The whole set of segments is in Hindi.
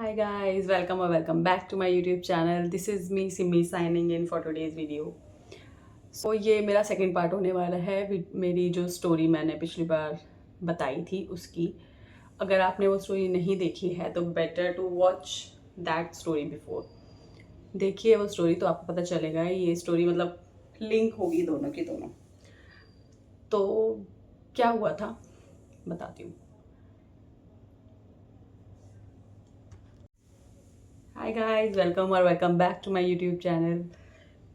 Hi guys, welcome or welcome back to my YouTube channel. This is me Simmi signing in for today's video. ये मेरा सेकंड पार्ट होने वाला है मेरी जो स्टोरी मैंने पिछली बार बताई थी उसकी। अगर आपने वो स्टोरी नहीं देखी है तो better to watch that story before. देखिए वो स्टोरी तो आपको पता चलेगा ये स्टोरी मतलब लिंक होगी दोनों की दोनों। तो क्या हुआ था बताती हूँ। Hi guys, welcome or welcome back to my YouTube channel.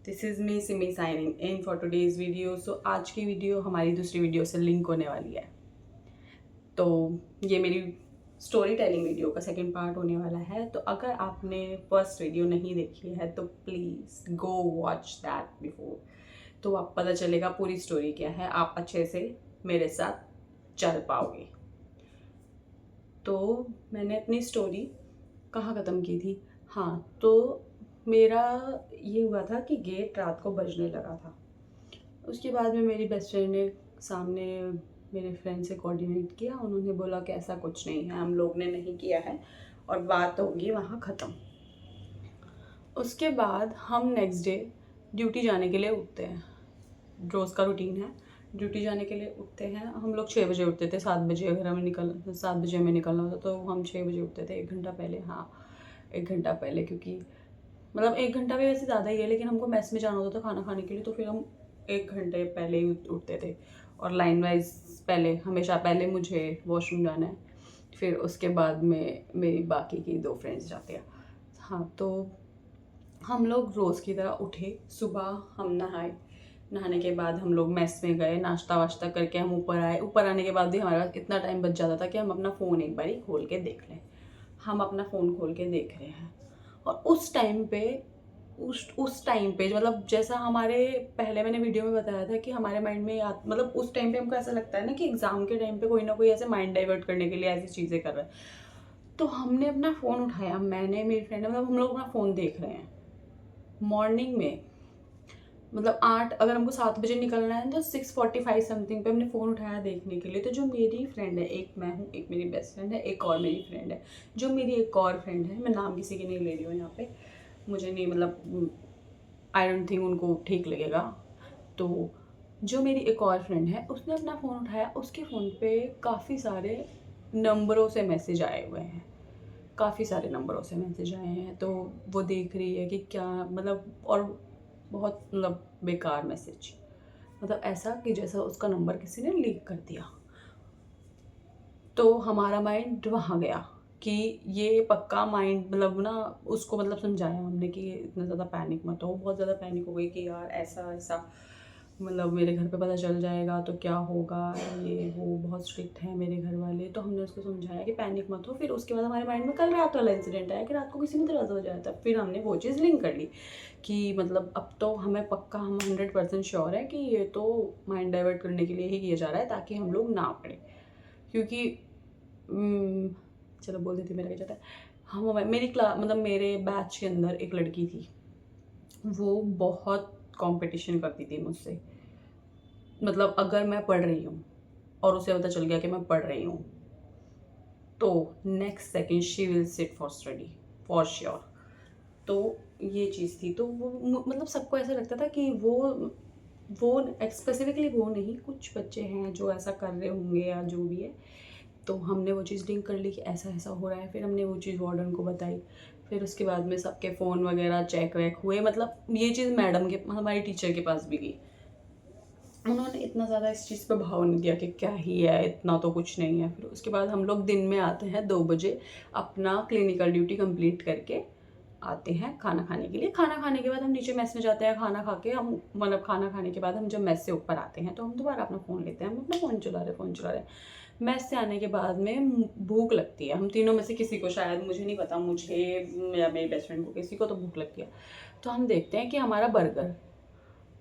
This is me Simi signing in for today's video. So आज की वीडियो हमारी दूसरी वीडियो से लिंक होने वाली है। तो ये मेरी स्टोरी टेलिंग वीडियो का सेकंड पार्ट होने वाला है। तो अगर आपने फर्स्ट वीडियो नहीं देखी है तो please go watch that before. तो आप पता चलेगा पूरी स्टोरी क्या है, आप अच्छे से मेरे साथ चल पाओगे। तो मैंने अपनी स्टोरी कहाँ ख़त्म की थी। हाँ, तो मेरा ये हुआ था कि गेट रात को बजने लगा था। उसके बाद में मेरी बेस्ट फ्रेंड ने सामने मेरे फ्रेंड से कोऑर्डिनेट किया। उन्होंने बोला कि ऐसा कुछ नहीं है, हम लोग ने नहीं किया है और बात होगी वहाँ ख़त्म। उसके बाद हम नेक्स्ट डे ड्यूटी जाने के लिए उठते हैं। रोज़ का रूटीन है, ड्यूटी जाने के लिए उठते हैं। हम लोग 6 बजे उठते थे, 7 बजे अगर हमें 7 बजे हमें निकलना होता तो हम 6 बजे उठते थे, 1 घंटा पहले। हाँ, 1 घंटा पहले, क्योंकि मतलब 1 घंटा भी वैसे ज़्यादा ही है, लेकिन हमको मेस में जाना होता था खाना खाने के लिए, तो फिर हम 1 घंटे पहले ही उठते थे। और लाइन वाइज पहले हमेशा पहले मुझे वॉशरूम जाना है, फिर उसके बाद में मेरी बाकी की 2 फ्रेंड्स जाते हैं। हाँ, तो हम लोग रोज़ की तरह उठे, सुबह हम नहाए। नहाने के बाद हम लोग मेस में गए, नाश्ता वाश्ता करके हम ऊपर आए। ऊपर आने के बाद भी हमारे पास इतना टाइम बच जाता था कि हम अपना फ़ोन एक बारी खोल के देख लें। हम अपना फ़ोन खोल के देख रहे हैं और उस टाइम पे मतलब जैसा हमारे पहले मैंने वीडियो में बताया था कि हमारे माइंड में मतलब उस टाइम पे हमको ऐसा लगता है ना कि एग्ज़ाम के टाइम पे कोई ना कोई ऐसे माइंड डाइवर्ट करने के लिए ऐसी चीज़ें कर रहा है। तो हमने अपना फ़ोन उठाया, मैंने, मेरी फ्रेंड, मतलब हम लोग अपना फ़ोन देख रहे हैं मॉर्निंग में। मतलब 8, अगर हमको 7 बजे निकलना है तो 6:45 समथिंग पे हमने फ़ोन उठाया देखने के लिए। तो जो मेरी फ्रेंड है, एक मैं हूँ, एक मेरी बेस्ट फ्रेंड है, एक और मेरी फ्रेंड है। जो मेरी एक और फ्रेंड है, मैं नाम किसी की नहीं ले रही हूँ यहाँ पे, मुझे नहीं मतलब आई डोंट थिंक उनको ठीक लगेगा। तो जो मेरी एक और फ्रेंड है उसने अपना फ़ोन उठाया, उसके फ़ोन पे काफ़ी सारे नंबरों से मैसेज आए हुए हैं, काफ़ी सारे नंबरों से मैसेज आए हैं। तो वो देख रही है कि क्या मतलब, और बहुत मतलब बेकार मैसेज, मतलब ऐसा कि जैसा उसका नंबर किसी ने लीक कर दिया। तो हमारा माइंड वहाँ गया कि ये पक्का माइंड मतलब ना, उसको मतलब समझाया हमने कि इतना ज़्यादा पैनिक मत हो। बहुत ज़्यादा पैनिक हो गई कि यार ऐसा ऐसा मतलब मेरे घर पे पता चल जाएगा तो क्या होगा, ये वो बहुत स्ट्रिक्ट है मेरे घर वाले। तो हमने उसको समझाया कि पैनिक मत हो। फिर उसके बाद हमारे माइंड में कल रात वाला इंसिडेंट आया कि रात को किसी ने दरवाज़ा बजाया था। फिर हमने वो चीज़ लिंक कर ली कि मतलब अब तो हमें पक्का, हम 100% श्योर है कि ये तो माइंड डाइवर्ट करने के लिए ही किया जा रहा है ताकि हम लोग ना पढ़ें। क्योंकि चलो बोल देती, मेरा क्या चाहता है। हम मेरी क्लास मतलब मेरे बैच के अंदर एक लड़की थी, वो बहुत कंपटीशन करती थी मुझसे। मतलब अगर मैं पढ़ रही हूँ और उसे पता चल गया कि मैं पढ़ रही हूँ तो next second she will sit for study for sure. तो ये चीज़ थी। तो वो मतलब सबको ऐसा लगता था कि वो स्पेसिफिकली वो नहीं, कुछ बच्चे हैं जो ऐसा कर रहे होंगे या जो भी है। तो हमने वो चीज़ लिंक कर ली कि ऐसा ऐसा हो रहा है। फिर हमने वो चीज़ वार्डन को बताई। फिर उसके बाद में सबके फ़ोन वगैरह चेक वेक हुए। मतलब ये चीज़ मैडम के, हमारी टीचर के पास भी गई। उन्होंने इतना ज़्यादा इस चीज़ पे भाव नहीं दिया कि क्या ही है, इतना तो कुछ नहीं है। फिर उसके बाद हम लोग दिन में आते हैं 2 बजे, अपना क्लिनिकल ड्यूटी कंप्लीट करके आते हैं खाना खाने के लिए। खाना खाने के बाद हम नीचे मेस में जाते हैं। खाना खा के हम मतलब खाना खाने के बाद हम जब मेस से ऊपर आते हैं तो हम दोबारा अपना फ़ोन लेते हैं। हम अपना फ़ोन चला रहे हैं। मेस से आने के बाद में भूख लगती है। हम तीनों में से किसी को, शायद मुझे नहीं पता, मुझे या मेरी बेस्ट फ्रेंड को, किसी को तो भूख लगती है। तो हम देखते हैं कि हमारा बर्गर,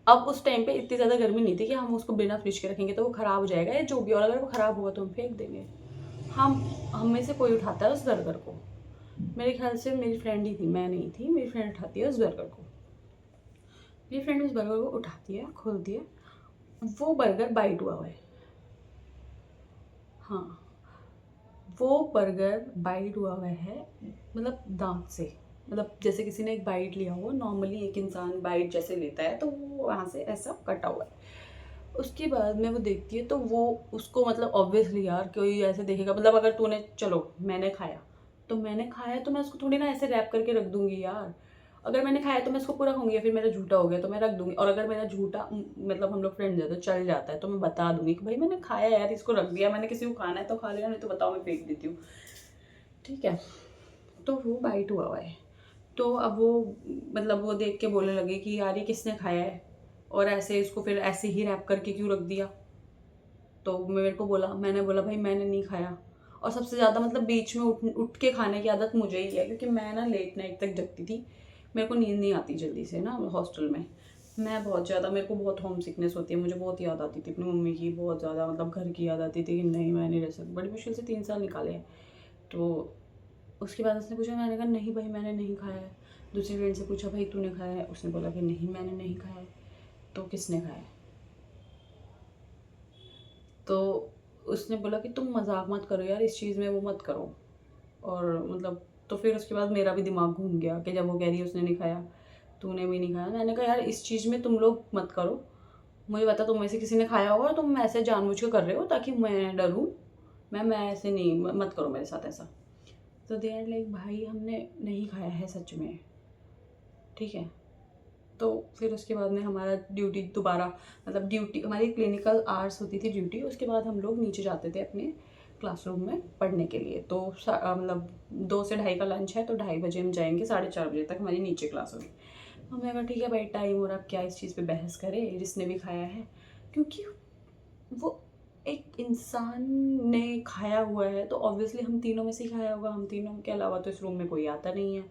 अब उस टाइम पे इतनी ज़्यादा गर्मी नहीं थी कि हम उसको बिना फ्रिज के रखेंगे तो वो ख़राब हो जाएगा या जो भी, और अगर वो ख़राब हुआ तो हम फेंक देंगे। हम में से कोई उठाता है उस बर्गर को। मेरे ख्याल से मेरी फ्रेंड ही थी, मैं नहीं थी। मेरी फ्रेंड उठाती है उस बर्गर को। मेरी फ्रेंड उस बर्गर को उठाती है, खोलती है, वो बर्गर बाइट हुआ है। हाँ, वो बर्गर बाइट हुआ हुआ है। मतलब दांत से, मतलब जैसे किसी ने एक बाइट लिया हो, नॉर्मली एक इंसान बाइट जैसे लेता है तो वो वहाँ से ऐसा कटा हुआ है। उसके बाद में वो देखती है तो वो उसको मतलब ऑब्वियसली यार कोई ऐसे देखेगा, मतलब अगर तूने, चलो मैंने खाया तो मैं उसको थोड़ी ना ऐसे रैप करके रख दूंगी यार। अगर मैंने खाया तो मैं उसको पूरा खाऊंगी, या फिर मेरा झूठा हो गया तो मैं रख दूंगी। और अगर मेरा झूठा मतलब हम लोग फ्रेंड्स है तो चल जाता है तो मैं बता दूंगी कि भाई मैंने खाया यार, इसको रख दिया, मैंने किसी को खाना है तो खा लेना, नहीं तो बताओ मैं फेंक देती हूँ। ठीक है, तो वो बाइट हुआ है। तो अब वो मतलब वो देख के बोलने लगे कि यार ये किसने खाया है, और ऐसे इसको फिर ऐसे ही रैप करके क्यों रख दिया। तो मेरे को बोला, मैंने बोला भाई मैंने नहीं खाया। और सबसे ज़्यादा मतलब बीच में उठ उठ के खाने की आदत मुझे ही है, क्योंकि मैं ना लेट नाइट तक जगती थी। मेरे को नींद नहीं आती जल्दी से ना हॉस्टल में। मैं बहुत ज़्यादा, मेरे को बहुत होम सिकनेस होती है, मुझे बहुत याद आती थी अपनी मम्मी की, बहुत ज़्यादा मतलब घर की याद आती थी कि नहीं मैं नहीं रह सकती। बड़ी मुश्किल से 3 साल निकाले हैं। तो उसके बाद उसने पूछा, मैंने कहा नहीं भाई मैंने नहीं खाया है। दूसरी फ्रेंड से पूछा भाई तूने खाया है, उसने बोला कि नहीं मैंने नहीं खाया है। तो किसने खाया है? तो उसने बोला कि तुम मजाक मत करो यार, इस चीज़ में वो मत करो। और मतलब तो फिर उसके बाद मेरा भी दिमाग घूम गया कि जब वो कह रही है उसने नहीं खाया, तूने भी नहीं खाया। मैंने कहा यार इस चीज़ में तुम लोग मत करो, मुझे पता तुम में से किसी ने खाया होगा, तुम ऐसे जानबूझ के कर रहे हो ताकि मैं डरूं। मैं ऐसे नहीं, मत करो मेरे साथ ऐसा। तो दे आर लाइक भाई हमने नहीं खाया है सच में। ठीक है, तो फिर उसके बाद में हमारा ड्यूटी दोबारा, मतलब ड्यूटी हमारी क्लिनिकल आवर्स होती थी ड्यूटी, उसके बाद हम लोग नीचे जाते थे अपने क्लासरूम में पढ़ने के लिए। तो मतलब 2 से ढाई का लंच है तो 2:30 बजे हम जाएंगे, 4:30 बजे तक हमारी नीचे क्लास होगी। हमने कहा ठीक है भाई टाइम हो रहा, अब क्या इस चीज़ पे बहस करे, जिसने भी खाया है। क्योंकि वो एक इंसान ने खाया हुआ है तो ऑब्वियसली हम तीनों में से ही खाया होगा, हम तीनों के अलावा तो इस रूम में कोई आता नहीं है।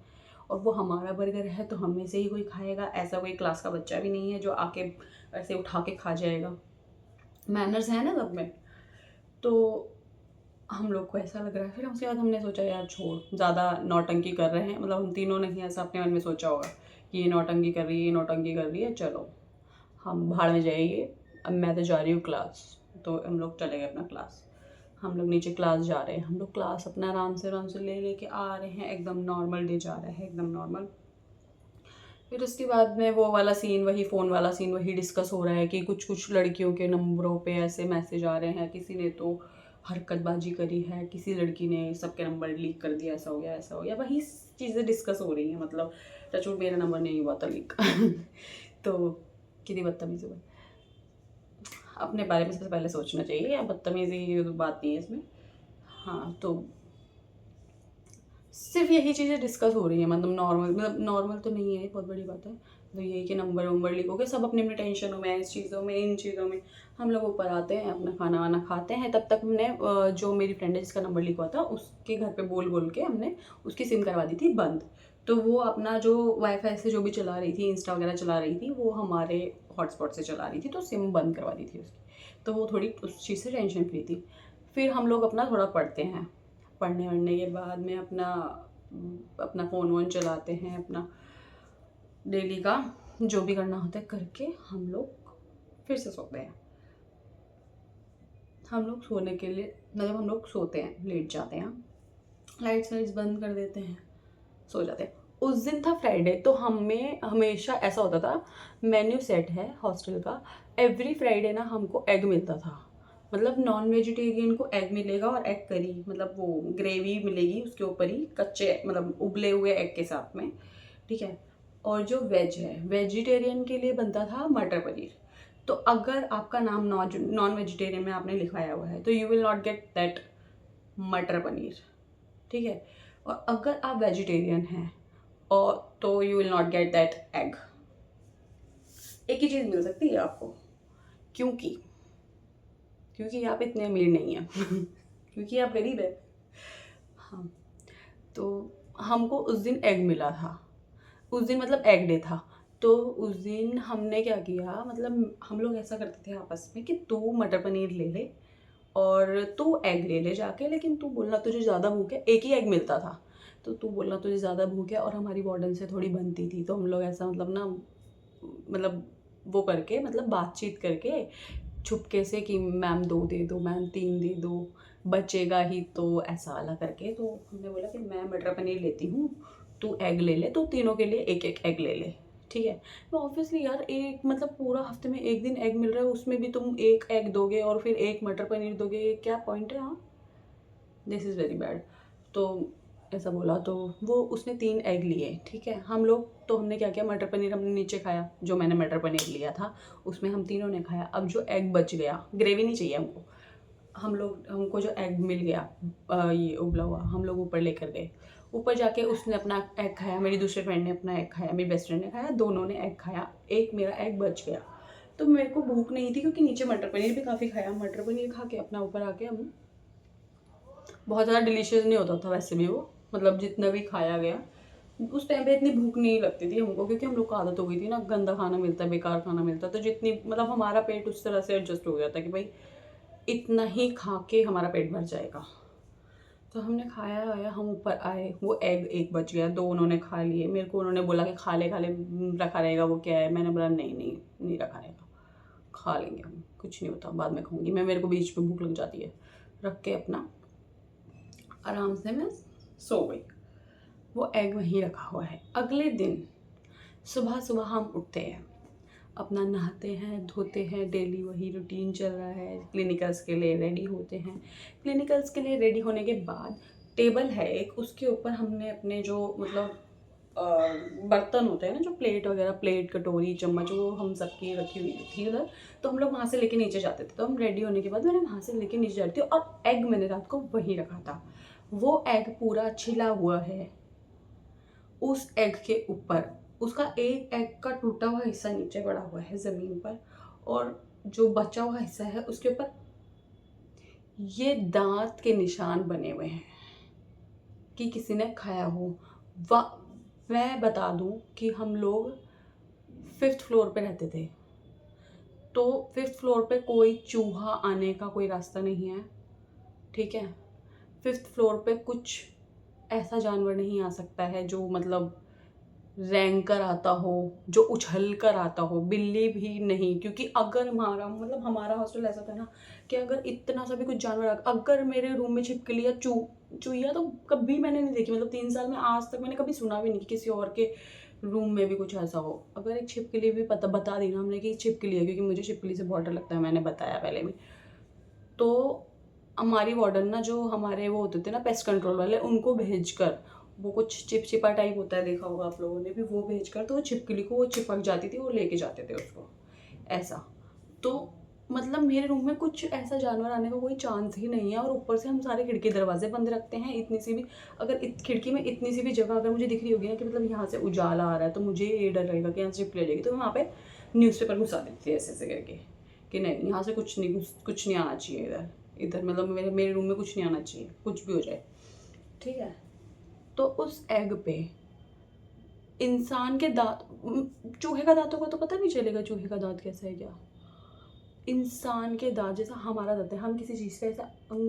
और वो हमारा बर्गर है तो हम में से ही कोई खाएगा, ऐसा कोई क्लास का बच्चा भी नहीं है जो आके ऐसे उठा के खा जाएगा। मैनर्स है ना सब में। तो हम लोग को ऐसा लग रहा है, फिर उसके बाद हमने सोचा यार छोड़, ज़्यादा नौटंकी कर रहे हैं, मतलब हम तीनों ने ही ऐसा अपने मन में सोचा होगा कि ये नौटंकी कर रही है, ये नौटंकी कर रही है, चलो हम भाड़ में जाइए, अब मैं तो जा रही हूँ क्लास। तो हम लोग चले गए अपना क्लास। हम लोग नीचे क्लास जा रहे हैं, हम लोग क्लास अपना आराम से ले लेके आ रहे हैं, एकदम नॉर्मल डे जा रहा है, एकदम नॉर्मल। फिर उसके बाद में वो वाला सीन, वही फ़ोन वाला सीन वही डिस्कस हो रहा है कि कुछ कुछ लड़कियों के नंबरों पे ऐसे मैसेज आ रहे हैं, किसी ने तो हरकतबाजी करी है, किसी लड़की ने सबके नंबर लीक कर दिया, ऐसा हो गया ऐसा हो गया, वही चीज़ें डिस्कस हो रही हैं। मतलब टचवुड मेरा नंबर नहीं हुआ था लीक तो कितनी बदतमीज़ी हुई। अपने बारे में सबसे पहले सोचना चाहिए, या बदतमीज़ी बात नहीं है इसमें। हाँ, तो सिर्फ यही चीज़ें डिस्कस हो रही हैं, मतलब नॉर्मल, मतलब नॉर्मल तो नहीं है, बहुत बड़ी बात है। तो यही कि नंबर वंबर लीक हो गए, सब अपनी अपनी टेंशनों में, इस चीज़ों में, इन चीज़ों में। हम लोग ऊपर आते हैं, अपना खाना वाना खाते हैं। तब तक हमने जो मेरी फ्रेंड है जिसका नंबर लीक हुआ था उसके घर पे बोल बोल के हमने उसकी सिम करवा दी थी बंद। तो वो अपना जो वाईफाई से जो भी चला रही थी, इंस्टा वगैरह चला रही थी, वो हमारे हॉटस्पॉट से चला रही थी, तो सिम बंद करवा दी थी उसकी। तो वो थोड़ी उस चीज़ से टेंशन फ्री थी। फिर हम लोग अपना थोड़ा पढ़ते हैं, पढ़ने वढ़ने के बाद में अपना अपना फ़ोन वोन चलाते हैं, अपना डेली का जो भी करना होता है करके हम लोग फिर से सोते हैं। हम लोग सोने के लिए, मतलब हम लोग सोते हैं, लेट जाते हैं, लाइट्स वाइट्स बंद कर देते हैं, सो जाते हैं। उस दिन था फ्राइडे, तो हमें हमेशा ऐसा होता था, मेन्यू सेट है हॉस्टल का, एवरी फ्राइडे ना हमको एग मिलता था। मतलब नॉन वेजिटेरियन को एग मिलेगा और एग करी, मतलब वो ग्रेवी मिलेगी उसके ऊपर ही, कच्चे मतलब उबले हुए एग के साथ में। ठीक है, और जो वेज है, वेजिटेरियन के लिए बनता था मटर पनीर। तो अगर आपका नाम नॉन वेजिटेरियन में आपने लिखवाया हुआ है तो you will not get that मटर पनीर। ठीक है, और अगर आप वेजिटेरियन हैं और तो you will not get that egg. एक ही चीज़ मिल सकती है आपको, क्योंकि क्योंकि आप इतने अमीर नहीं हैं क्योंकि आप गरीब है। हाँ, तो हमको उस दिन एग मिला था, उस दिन मतलब एग डे था। तो उस दिन हमने क्या किया, मतलब हम लोग ऐसा करते थे आपस में कि तू मटर पनीर ले ले और तू एग ले ले जाके, लेकिन तू बोलना तुझे ज़्यादा भूख है, एक ही एग मिलता था। तो तू बोलना तुझे ज़्यादा भूख है, और हमारी वार्डन से थोड़ी बनती थी तो हम लोग ऐसा मतलब ना, मतलब वो करके, मतलब बातचीत करके छुपके से कि मैम 2 दे दो, मैम 3 दे दो, बचेगा ही तो ऐसा वाला करके। तो हमने बोला कि मैं मटर पनीर लेती हूँ, तू एग ले ले, तो तीनों के लिए एक एक एग ले ले, ठीक है। तो ऑब्वियसली यार एक मतलब पूरा हफ्ते में एक दिन एग मिल रहा है, उसमें भी तुम एक एग दोगे और फिर एक मटर पनीर दोगे, ये क्या पॉइंट है। हाँ, दिस इज़ वेरी बैड। तो ऐसा बोला तो वो उसने 3 एग लिए, ठीक है। हम लोग तो हमने क्या किया, मटर पनीर हमने नीचे खाया, जो मैंने मटर पनीर लिया था उसमें हम तीनों ने खाया। अब जो एग बच गया, ग्रेवी नहीं चाहिए हमको, हमको जो एग मिल गया ये उबला हुआ, हम लोग ऊपर लेकर गए। ऊपर जाके उसने अपना एग खाया, मेरी दूसरे फ्रेंड ने अपना एग खाया, मेरी बेस्ट फ्रेंड ने खाया, दोनों ने एग खाया, एक मेरा एग बच गया। तो मेरे को भूख नहीं थी क्योंकि नीचे मटर पनीर भी काफ़ी खाया। मटर पनीर खा के अपना ऊपर आके हम, बहुत ज़्यादा डिलीशियस नहीं होता था वैसे भी वो, मतलब जितना भी खाया गया उस टाइम पे इतनी भूख नहीं लगती थी हमको, क्योंकि हम लोग को आदत हो गई थी ना, गंदा खाना मिलता है, बेकार खाना मिलता है, तो जितनी मतलब हमारा पेट उस तरह से एडजस्ट हो गया था कि भाई इतना ही खा के हमारा पेट भर जाएगा। तो हमने खाया आया, हम ऊपर आए, वो एग एक बच गया, 2 उन्होंने खा लिए। मेरे को उन्होंने बोला कि खा ले रखा रहेगा, वो क्या है। मैंने बोला नहीं नहीं नहीं रखा रहेगा, खा लेंगे हम, कुछ नहीं होता, बाद में खाऊंगी मैं, मेरे को बीच में भूख लग जाती है। रख के अपना आराम से मैं सो गई। वो एग वहीं रखा हुआ है। अगले दिन सुबह सुबह हम उठते हैं, अपना नहाते हैं धोते हैं, डेली वही रूटीन चल रहा है। क्लिनिकल्स के लिए रेडी होते हैं। क्लिनिकल्स के लिए रेडी होने के बाद टेबल है एक, उसके ऊपर हमने अपने जो मतलब बर्तन होते हैं ना, जो प्लेट वगैरह, प्लेट कटोरी चम्मच, वो हम सबकी रखी हुई थी उधर। तो हम लोग वहाँ से लेके नीचे जाते थे। तो हम रेडी होने के बाद मैंने वहाँ से लेके नीचे जाती थी, और एग मैंने रात को वहीं रखा था। वो एग पूरा छिला हुआ है, उस एग के ऊपर उसका एक एग का टूटा हुआ हिस्सा नीचे पड़ा हुआ है ज़मीन पर, और जो बचा हुआ हिस्सा है उसके ऊपर ये दांत के निशान बने हुए हैं कि किसी ने खाया हो। मैं बता दूं कि हम लोग 5th फ्लोर पे रहते थे, तो 5th फ्लोर पे कोई चूहा आने का कोई रास्ता नहीं है, ठीक है। 5th फ्लोर पे कुछ ऐसा जानवर नहीं आ सकता है जो मतलब रेंग कर आता हो, जो उछल कर आता हो, बिल्ली भी नहीं। क्योंकि अगर हमारा हॉस्टल ऐसा था ना कि अगर इतना सा भी कुछ जानवर अगर मेरे रूम में छिपकली या चूहिया तो कभी मैंने नहीं देखी, मतलब 3 साल में आज तक मैंने कभी सुना भी नहीं कि किसी और के रूम में भी कुछ ऐसा हो। अगर एक छिपकली भी बता दी ना हमने कि छिपकली है, क्योंकि मुझे छिपकली से बहुत डर लगता है, मैंने बताया पहले भी। तो हमारी वार्डन ना, जो हमारे वो होते थे ना पेस्ट कंट्रोल वाले, उनको भेज कर, वो कुछ चिपचिपा टाइप होता है, देखा होगा आप लोगों ने भी, वो भेज कर तो वो छिपकली को वो चिपक जाती थी, वो लेके जाते थे उसको ऐसा। तो मतलब मेरे रूम में कुछ ऐसा जानवर आने का कोई चांस ही नहीं है। और ऊपर से हम सारे खिड़की दरवाजे बंद रखते हैं। इतनी सी भी अगर खिड़की में इतनी सी भी जगह अगर मुझे दिख रही होगी ना कि मतलब यहाँ से उजाला आ रहा है, तो मुझे ये डर लगेगा कि यहाँ से छिपकली आ जाएगी, तो मैं वहाँ पे न्यूज़पेपर घुसा देती थी ऐसे ऐसे करके कि नहीं, यहाँ से कुछ नहीं आना चाहिए इधर इधर, मतलब मेरे रूम में कुछ नहीं आना चाहिए, कुछ भी हो जाए, ठीक है। तो उस एग पे इंसान के दांत, चूहे का दांतों का तो पता नहीं चलेगा चूहे का दांत कैसा है क्या। इंसान के दांत जैसा हमारा दांत है, हम किसी चीज़ का ऐसा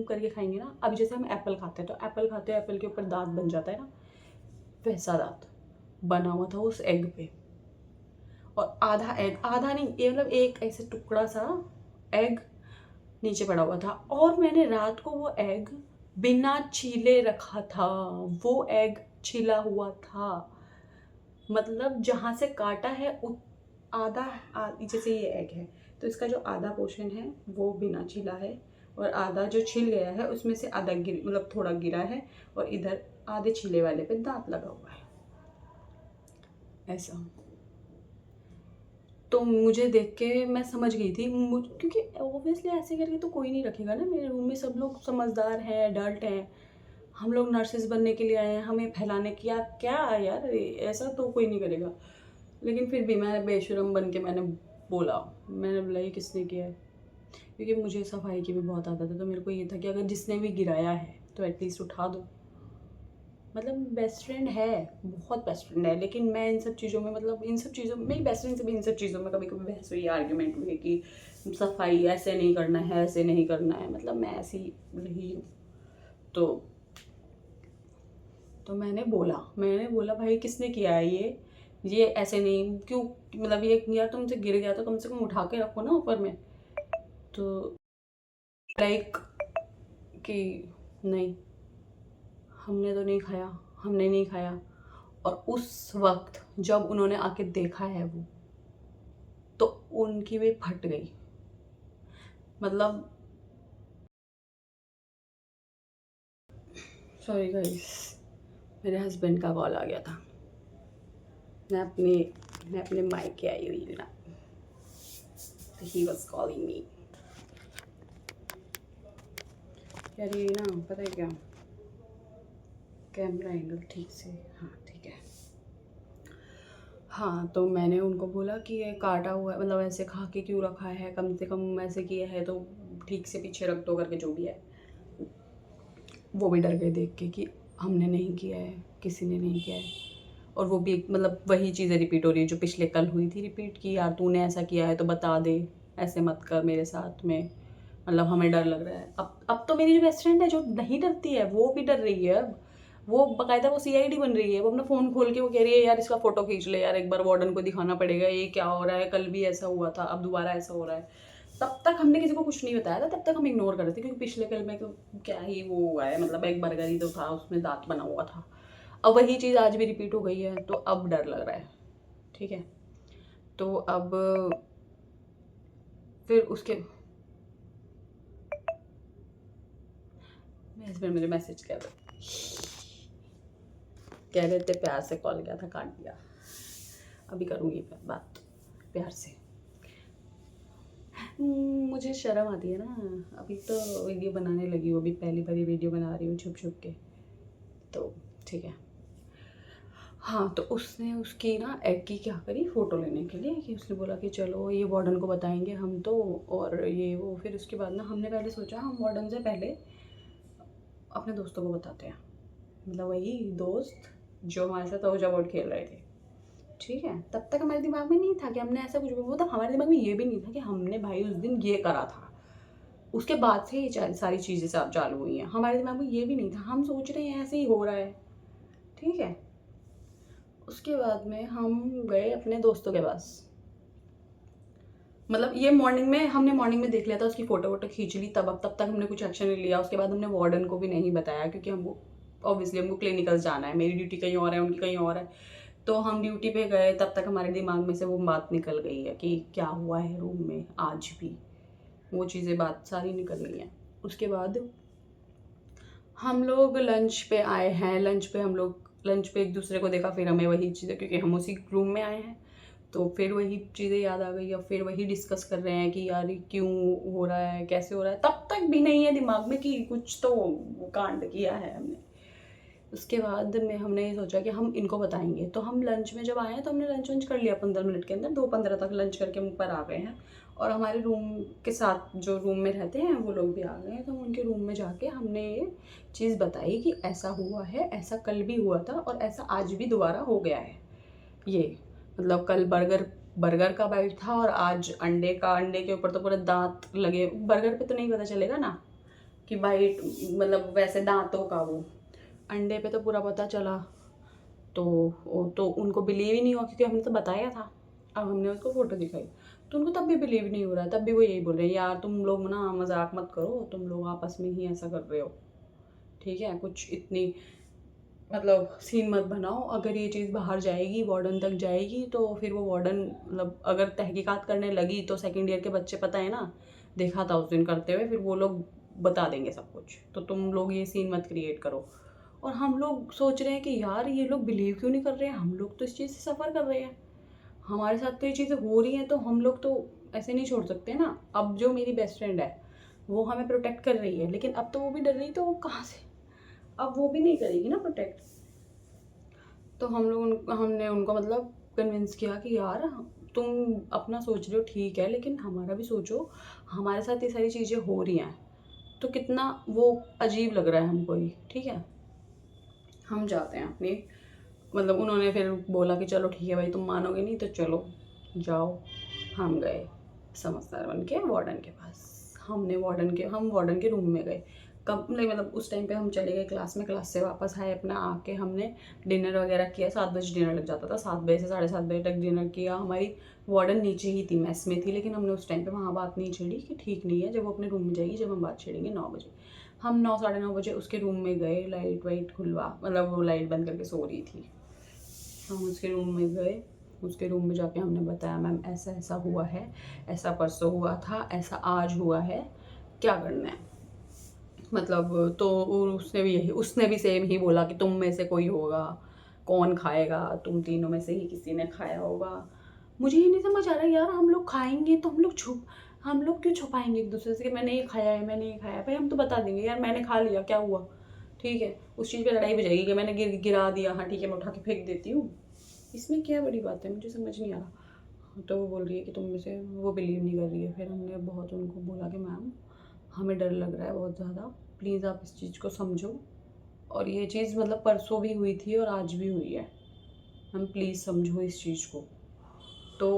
करके खाएंगे ना, अभी जैसे हम एप्पल खाते हैं तो एप्पल खाते हैं, एप्पल के ऊपर दांत बन जाता है ना, वैसा दांत बना हुआ था उस एग पे। और आधा एग, आधा नहीं, ये मतलब एक ऐसे टुकड़ा सा एग नीचे पड़ा हुआ था। और मैंने रात को वो एग बिना छीले रखा था, वो एग छिला हुआ था। मतलब जहाँ से काटा है जैसे ये एग है तो इसका जो आधा पोर्शन है वो बिना छिला है, और आधा जो छिल गया है उसमें से आधा मतलब थोड़ा गिरा है, और इधर आधे छिले वाले पे दांत लगा हुआ है ऐसा। तो मुझे देख के मैं समझ गई थी, क्योंकि ऑब्वियसली ऐसे करके तो कोई नहीं रखेगा ना। मेरे रूम में सब लोग समझदार हैं, एडल्ट हैं, हम लोग नर्सेज बनने के लिए आए हैं, हमें फैलाने की क्या यार, ऐसा तो कोई नहीं करेगा। लेकिन फिर भी मैं बेशरम बन के मैंने बोला ये किसने किया है, क्योंकि मुझे सफाई की भी बहुत आदत है। तो मेरे को ये था कि अगर जिसने भी गिराया है तो एटलीस्ट उठा दो। मतलब बेस्ट फ्रेंड है, बहुत बेस्ट फ्रेंड है, लेकिन मैं इन सब चीज़ों में, मतलब इन सब चीज़ों में, मेरी बेस्ट फ्रेंड से भी इन सब चीज़ों में कभी कभी बहस हुई, आर्ग्यूमेंट हुई कि सफाई ऐसे नहीं करना है, ऐसे नहीं करना है, मतलब मैं ऐसी रही हूँ। तो मैंने बोला भाई किसने किया है ये ऐसे नहीं, क्यों, मतलब ये यार तुमसे गिर गया तो कम से कम उठा के रखो ना ऊपर में। तो लाइक कि नहीं, हमने तो नहीं खाया, हमने नहीं खाया। और उस वक्त जब उन्होंने आके देखा है वो, तो उनकी भी फट गई। मतलब सॉरी गाइस, मेरे हस्बैंड का कॉल आ गया था। मैं अपने मायके आई हुई हूँ ना, तो ही वॉज कॉलिंग मी। यार ये ना पता है क्या, कैमरा एंगल ठीक से, हाँ ठीक है। हाँ, तो मैंने उनको बोला कि ये काटा हुआ है, मतलब ऐसे खा के क्यों रखा है, कम से कम ऐसे किया है तो ठीक से पीछे रख दो करके, जो भी है। वो भी डर गए देख के कि हमने नहीं किया है, किसी ने नहीं किया है। और वो भी मतलब वही चीज़ें रिपीट हो रही है जो पिछले कल हुई थी रिपीट, की यार तूने ऐसा किया है तो बता दे, ऐसे मत कर मेरे साथ में, मतलब हमें डर लग रहा है। अब तो मेरी जो बेस्ट फ्रेंड है जो नहीं डरती है वो भी डर रही है। अब वो बाकायदा वो सीआईडी बन रही है। वो अपना फ़ोन खोल के वो कह रही है यार इसका फ़ोटो खींच ले यार, एक बार वार्डन को दिखाना पड़ेगा ये क्या हो रहा है, कल भी ऐसा हुआ था, अब दोबारा ऐसा हो रहा है। तब तक हमने किसी को कुछ नहीं बताया था, तब तक हम इग्नोर कर रहे थे, क्योंकि पिछले कल में क्या ही वो हुआ है, मतलब एक बर्गर ही तो था, उसमें दांत बना हुआ था। अब वही चीज़ आज भी रिपीट हो गई है, तो अब डर लग रहा है। ठीक है, तो अब फिर उसके मेरे हस्बैंड मुझे मैसेज कह रहे थे प्यार से कॉल किया था, काट दिया। अभी करूँगी बात प्यार से। मुझे शर्म आती है ना, अभी तो वीडियो बनाने लगी हूँ, अभी पहली बारी वीडियो बना रही हूँ छुप छुप के, तो ठीक है। हाँ, तो उसने उसकी ना एग की क्या करी फ़ोटो लेने के लिए, कि उसने बोला कि चलो ये वार्डन को बताएंगे हम तो, और ये वो। फिर उसके बाद ना हमने पहले सोचा हम वार्डन से पहले अपने दोस्तों को बताते हैं, मतलब वही दोस्त जो हमारे साथ ओजा बोर्ड खेल रहे थे। ठीक है, तब तक हमारे दिमाग में नहीं था कि हमने ऐसा कुछ भी, मतलब हमारे दिमाग में ये भी नहीं था कि हमने भाई उस दिन ये करा था। उसके बाद से ये सारी चीज़ें सब चालू हुई हैं, हमारे दिमाग में ये भी नहीं था। हम सोच रहे हैं ऐसे ही हो रहा है। ठीक है, उसके बाद में हम गए अपने दोस्तों के पास, मतलब ये मॉर्निंग में देख लिया था, उसकी फ़ोटो वोटो खींच ली, तब तक हमने कुछ एक्शन नहीं लिया। उसके बाद हमने वार्डन को भी नहीं बताया, क्योंकि हमको ऑब्वियसली हमको क्लिनिकल्स जाना है, मेरी ड्यूटी कहीं और है, उनकी कहीं और है। तो हम ड्यूटी पे गए, तब तक हमारे दिमाग में से वो बात निकल गई है कि क्या हुआ है रूम में आज भी, वो चीज़ें बात सारी निकल गई हैं। उसके बाद हम लोग लंच पे आए हैं, लंच पे एक दूसरे को देखा, फिर हमें वही चीज़ें, क्योंकि हम उसी रूम में आए हैं, तो फिर वही चीज़ें याद आ गई। अब फिर वही डिस्कस कर रहे हैं कि यार ये क्यों हो रहा है, कैसे हो रहा है। तब तक भी नहीं है दिमाग में कि कुछ तो कांड किया है हमने। उसके बाद में हमने ये सोचा कि हम इनको बताएंगे। तो हम लंच में जब आए हैं तो हमने लंच वंच कर लिया 15 मिनट के अंदर, 2:15 तक लंच करके हम ऊपर आ गए हैं। और हमारे रूम के साथ जो रूम में रहते हैं वो लोग भी आ गए हैं। तो हम उनके रूम में जाके हमने ये चीज़ बताई कि ऐसा हुआ है, ऐसा कल भी हुआ था और ऐसा आज भी दोबारा हो गया है। ये मतलब कल बर्गर का बाइट था और आज अंडे का, अंडे के ऊपर तो पूरे दांत लगे। बर्गर पे तो नहीं पता चलेगा ना कि बाइट, मतलब वैसे दांतों का, वो अंडे पे तो पूरा पता चला। तो उनको बिलीव ही नहीं हुआ, क्योंकि हमने तो बताया था। अब हमने उसको फ़ोटो दिखाई तो उनको तब भी बिलीव नहीं हो रहा है। तब भी वो यही बोल रहे हैं यार तुम लोग ना मजाक मत करो, तुम लोग आपस में ही ऐसा कर रहे हो। ठीक है, कुछ इतनी मतलब सीन मत बनाओ। अगर ये चीज़ बाहर जाएगी, वार्डन तक जाएगी, तो फिर वो वार्डन मतलब अगर तहकीकात करने लगी तो सेकेंड ईयर के बच्चे, पता है ना, देखा था उस दिन करते हुए, फिर वो लोग बता देंगे सब कुछ। तो तुम लोग ये सीन मत क्रिएट करो। और हम लोग सोच रहे हैं कि यार ये लोग बिलीव क्यों नहीं कर रहे हैं, हम लोग तो इस चीज़ से सफ़र कर रहे हैं, हमारे साथ तो ये चीज़ें हो रही हैं, तो हम लोग तो ऐसे नहीं छोड़ सकते ना। अब जो मेरी बेस्ट फ्रेंड है वो हमें प्रोटेक्ट कर रही है, लेकिन अब तो वो भी डर रही, तो वो कहाँ से, अब वो भी नहीं करेगी ना प्रोटेक्ट। तो हमने उनको मतलब कन्विंस किया कि यार तुम अपना सोच रहे हो ठीक है, लेकिन हमारा भी सोचो, हमारे साथ ये सारी चीज़ें हो रही हैं, तो कितना वो अजीब लग रहा है हमको ही। ठीक है, हम जाते हैं अपनी, मतलब उन्होंने फिर बोला कि चलो ठीक है भाई, तुम मानोगे नहीं तो चलो जाओ। हम गए समझदार बन के वार्डन के पास। हम वार्डन के रूम में गए। कब नहीं, मतलब उस टाइम पे हम चले गए क्लास में, क्लास से वापस आए अपना, आके हमने डिनर वगैरह किया। 7 बजे डिनर लग जाता था, 7 बजे से 7:30 बजे तक डिनर किया। हमारी वार्डन नीचे ही थी, मेस में थी, लेकिन हमने उस टाइम पे वहाँ बात नहीं छेड़ी कि ठीक नहीं है, जब वो अपने रूम में जाएगी जब हम बात छेड़ेंगे 9 बजे। हम 9 साढ़े 9 बजे उसके रूम में गए, लाइट वाइट खुलवा, मतलब वो लाइट बंद करके सो रही थी। हम उसके रूम में गए, उसके रूम में जाके हमने बताया मैम ऐसा ऐसा हुआ है, ऐसा परसों हुआ था, ऐसा आज हुआ है, क्या करना है। मतलब तो उसने भी सेम ही बोला कि तुम में से कोई होगा, कौन खाएगा, तुम तीनों में से ही किसी ने खाया होगा। मुझे ये नहीं समझ आ रहा यार, हम लोग खाएंगे तो हम लोग क्यों छुपाएंगे एक दूसरे से कि मैंने ये खाया है, मैंने ये खाया है। भाई हम तो बता देंगे यार मैंने खा लिया, क्या हुआ, ठीक है। उस चीज़ पे लड़ाई हो जाएगी कि मैंने गिरा दिया, हाँ ठीक है मैं उठा के फेंक देती हूँ, इसमें क्या बड़ी बात है, मुझे समझ नहीं आ रहा। तो वो बोल रही है कि तुम में से, वो बिलीव नहीं कर रही है। फिर हमने बहुत उनको बोला कि मैम हमें डर लग रहा है बहुत ज़्यादा, प्लीज़ आप इस चीज़ को समझो। और ये चीज़ मतलब परसों भी हुई थी और आज भी हुई है, हम प्लीज़ समझो इस चीज़ को। तो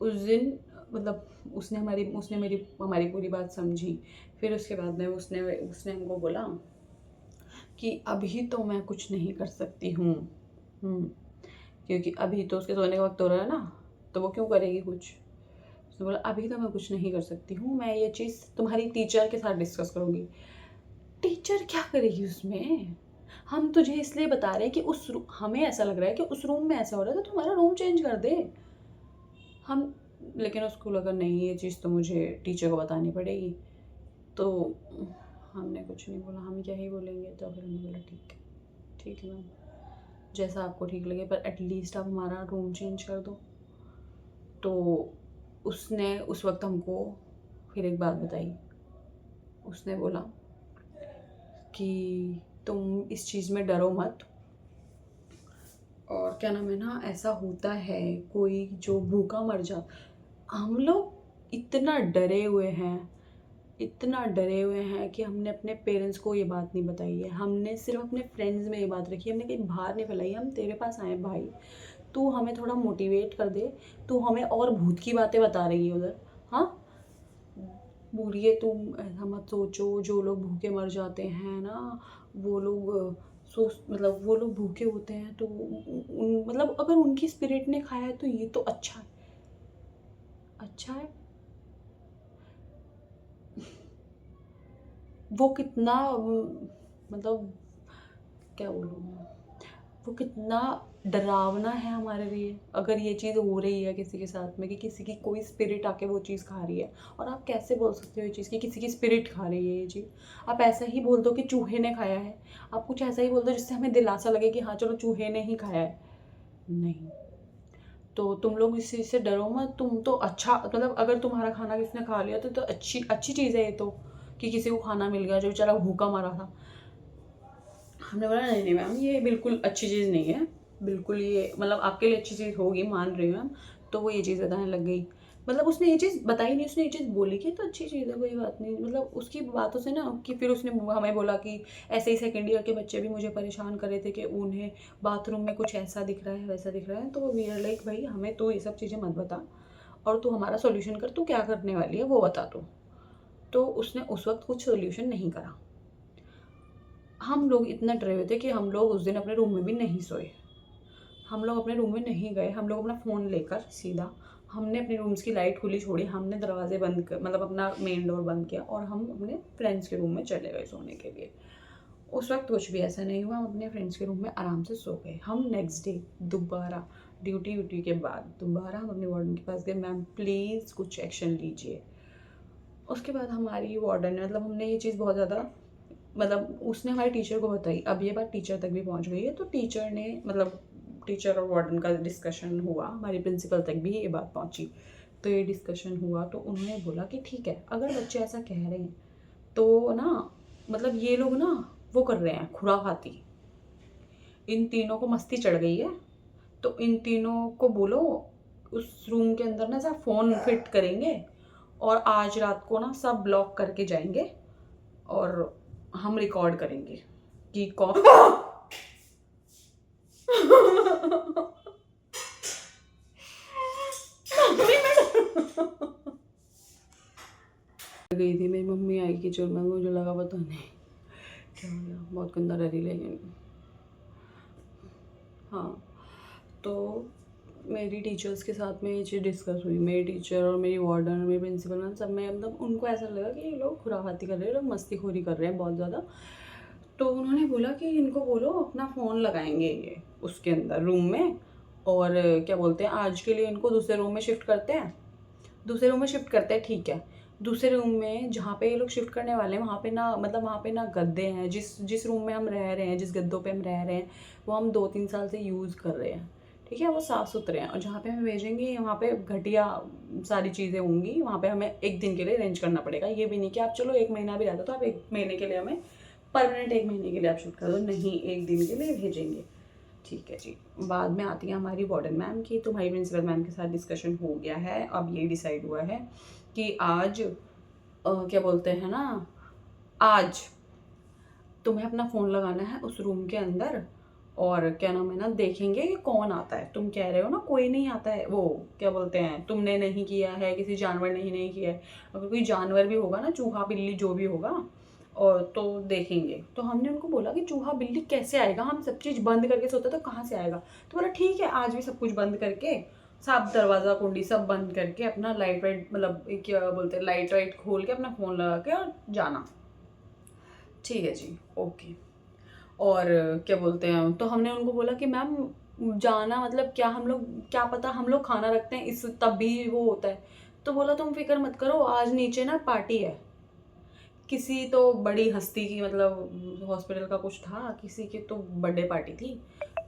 उस दिन मतलब उसने हमारी पूरी बात समझी। फिर उसके बाद में उसने हमको बोला कि अभी तो मैं कुछ नहीं कर सकती हूँ, क्योंकि अभी तो उसके सोने का वक्त हो रहा है ना, तो वो क्यों करेगी कुछ। उसने बोला अभी तो मैं कुछ नहीं कर सकती हूँ, मैं ये चीज़ तुम्हारी टीचर के साथ डिस्कस करूँगी। टीचर क्या करेगी उसमें, हम तुझे इसलिए बता रहे हैं कि हमें ऐसा लग रहा है कि उस रूम में ऐसा हो रहा है तो तुम्हारा रूम चेंज कर दे हम। लेकिन उसको लगा नहीं ये चीज़ तो मुझे टीचर को बतानी पड़ेगी। तो हमने कुछ नहीं बोला, हम क्या ही बोलेंगे। तो फिर हमने बोला ठीक है मैम, जैसा आपको ठीक लगे, पर एटलीस्ट आप हमारा रूम चेंज कर दो। तो उसने उस वक्त हमको फिर एक बात बताई। उसने बोला कि तुम इस चीज़ में डरो मत, और क्या नाम है ना, ऐसा होता है कोई जो भूखा मर जा। हम लोग इतना डरे हुए हैं, इतना डरे हुए हैं कि हमने अपने पेरेंट्स को ये बात नहीं बताई है, हमने सिर्फ अपने फ्रेंड्स में ये बात रखी है, हमने कहीं बाहर नहीं फैलाई। हम तेरे पास आए भाई, तू हमें थोड़ा मोटिवेट कर दे, तू हमें और भूत की बातें बता रही है उधर। हाँ बूढ़िए तुम ऐसा मत सोचो, जो लोग भूखे मर जाते हैं ना, वो लोग मतलब वो लोग भूखे होते हैं तो मतलब अगर उनकी स्पिरिट ने खाया है तो ये तो अच्छा है, अच्छा है। वो कितना मतलब क्या बोलूँ मैं, वो कितना डरावना है हमारे लिए अगर ये चीज़ हो रही है किसी के साथ में, कि किसी की कोई स्पिरिट आके वो चीज़ खा रही है। और आप कैसे बोल सकते हो ये चीज़ कि किसी की स्पिरिट खा रही है ये चीज़। आप ऐसा ही बोल दो कि चूहे ने खाया है, आप कुछ ऐसा ही बोल दो जिससे हमें दिलासा लगे कि हाँ चलो चूहे ने ही खाया है। नहीं, तो तुम लोग इस चीज़ से डरो मत। तुम तो अच्छा मतलब अगर तुम्हारा खाना किसने खा लिया तो अच्छी अच्छी चीज़ है ये तो, कि किसी को खाना मिल गया जो बेचारा भूखा मरा था। हमने बोला नहीं नहीं मैम ये बिल्कुल अच्छी चीज़ नहीं है, बिल्कुल ये मतलब आपके लिए अच्छी चीज़ होगी मान रही हूँ मैम। तो वो ये चीज़ बताने लग गई, मतलब उसने ये चीज़ बताई नहीं, उसने ये चीज़ बोली कि तो अच्छी चीज़ है कोई बात नहीं। मतलब उसकी बातों से ना कि फिर उसने हमें बोला कि ऐसे ही सेकेंड ईयर के बच्चे भी मुझे परेशान कर रहे थे कि उन्हें बाथरूम में कुछ ऐसा दिख रहा है वैसा दिख रहा है। तो वी आर लाइक भाई हमें तो ये सब चीज़ें मत बता, और तू हमारा सोल्यूशन कर, तू क्या करने वाली है वो बता तू। तो उसने उस वक्त कुछ सोल्यूशन नहीं करा। हम लोग इतना डरे हुए थे कि हम लोग उस दिन अपने रूम में भी नहीं सोए। हम लोग अपने रूम में नहीं गए, हम लोग अपना फ़ोन लेकर सीधा हमने अपने रूम्स की लाइट खुली छोड़ी, हमने दरवाजे बंद कर मतलब अपना मेन डोर बंद किया और हम अपने फ्रेंड्स के रूम में चले गए सोने के लिए। उस वक्त कुछ भी ऐसा नहीं हुआ, हम अपने फ्रेंड्स के रूम में आराम से सो गए। हम नेक्स्ट डे दोबारा ड्यूटी के बाद दोबारा हम अपने वार्डन के पास गए, मैम प्लीज़ कुछ एक्शन लीजिए। उसके बाद हमारी वार्डन ने मतलब हमने ये चीज़ बहुत ज़्यादा मतलब उसने हमारे टीचर को बताई। अब ये बात टीचर तक भी पहुंच गई है, तो टीचर ने मतलब टीचर और वार्डन का डिस्कशन हुआ, हमारी प्रिंसिपल तक भी ये बात पहुंची। तो ये डिस्कशन हुआ तो उन्होंने बोला कि ठीक है अगर बच्चे ऐसा कह रहे हैं तो ना मतलब ये लोग ना वो कर रहे हैं खुराफाती, इन तीनों को मस्ती चढ़ गई है। तो इन तीनों को बोलो उस रूम के अंदर ना सब फ़ोन फिट करेंगे और आज रात को ना सब ब्लॉक करके जाएंगे और हम रिकॉर्ड करेंगे कि कौन गई थी मेरी मम्मी आई किचन में, मुझे लगा पता नहीं क्या हो गया, बहुत गंदा डरी लेकिन हाँ। तो मेरी टीचर्स के साथ में ये चीज़ डिस्कस हुई, मेरी टीचर और मेरी वार्डन और मेरी प्रिंसिपल मैम सब में, मतलब उनको ऐसा लगा कि ये लोग खुराफाती कर रहे हैं, लोग मस्तीखोरी कर रहे हैं बहुत ज़्यादा। तो उन्होंने बोला कि इनको बोलो अपना फ़ोन लगाएंगे ये उसके अंदर रूम में, और क्या बोलते हैं आज के लिए इनको दूसरे रूम में शिफ्ट करते हैं। दूसरे रूम में शिफ्ट करते हैं, ठीक है। दूसरे रूम में जहाँ पे ये लोग शिफ्ट करने वाले हैं वहाँ पे ना, मतलब वहाँ पे ना गद्दे हैं, जिस जिस रूम में हम रह रहे हैं, जिस गद्दों पे हम रह रहे हैं वो हम 2-3 साल से यूज़ कर रहे हैं, ठीक है। वो साफ़ सुथरे हैं, और जहाँ पे हमें भेजेंगे वहाँ पे घटिया सारी चीज़ें होंगी। वहाँ पे हमें 1 दिन के लिए अरेंज करना पड़ेगा। ये भी नहीं कि आप चलो 1 महीना भी रहता तो आप 1 महीने के लिए हमें परमानेंट 1 महीने के लिए आप शिफ्ट कर दो, नहीं 1 दिन के लिए भेजेंगे, ठीक है जी। बाद में आती है हमारी वार्डन मैम की, तो हमारी प्रिंसिपल मैम के साथ डिस्कशन हो गया है। अब ये डिसाइड हुआ है कि आज क्या बोलते हैं ना, आज तुम्हें अपना फ़ोन लगाना है उस रूम के अंदर, और क्या नाम है ना, देखेंगे कि कौन आता है। तुम कह रहे हो ना कोई नहीं आता है, वो क्या बोलते हैं तुमने नहीं किया है, किसी जानवर ने ही नहीं किया है। अगर कोई जानवर भी होगा ना, चूहा बिल्ली जो भी होगा, और तो देखेंगे। तो हमने उनको बोला कि चूहा बिल्ली कैसे आएगा, हम सब चीज़ बंद करके सोते तो कहाँ से आएगा। तो बोला ठीक है, आज भी सब कुछ बंद करके, सब दरवाज़ा कुंडी सब बंद करके, अपना लाइट वाइट, मतलब क्या बोलते हैं, लाइट वाइट खोल के अपना फ़ोन लगा के और जाना, ठीक है जी, ओके। और क्या बोलते हैं, तो हमने उनको बोला कि मैम जाना मतलब क्या, हम लोग क्या पता, हम लोग खाना रखते हैं इस तब भी वो होता है। तो बोला तुम फिक्र मत करो, आज नीचे ना पार्टी है किसी तो बड़ी हस्ती की, मतलब हॉस्पिटल का कुछ था, किसी की तो बर्थडे पार्टी थी।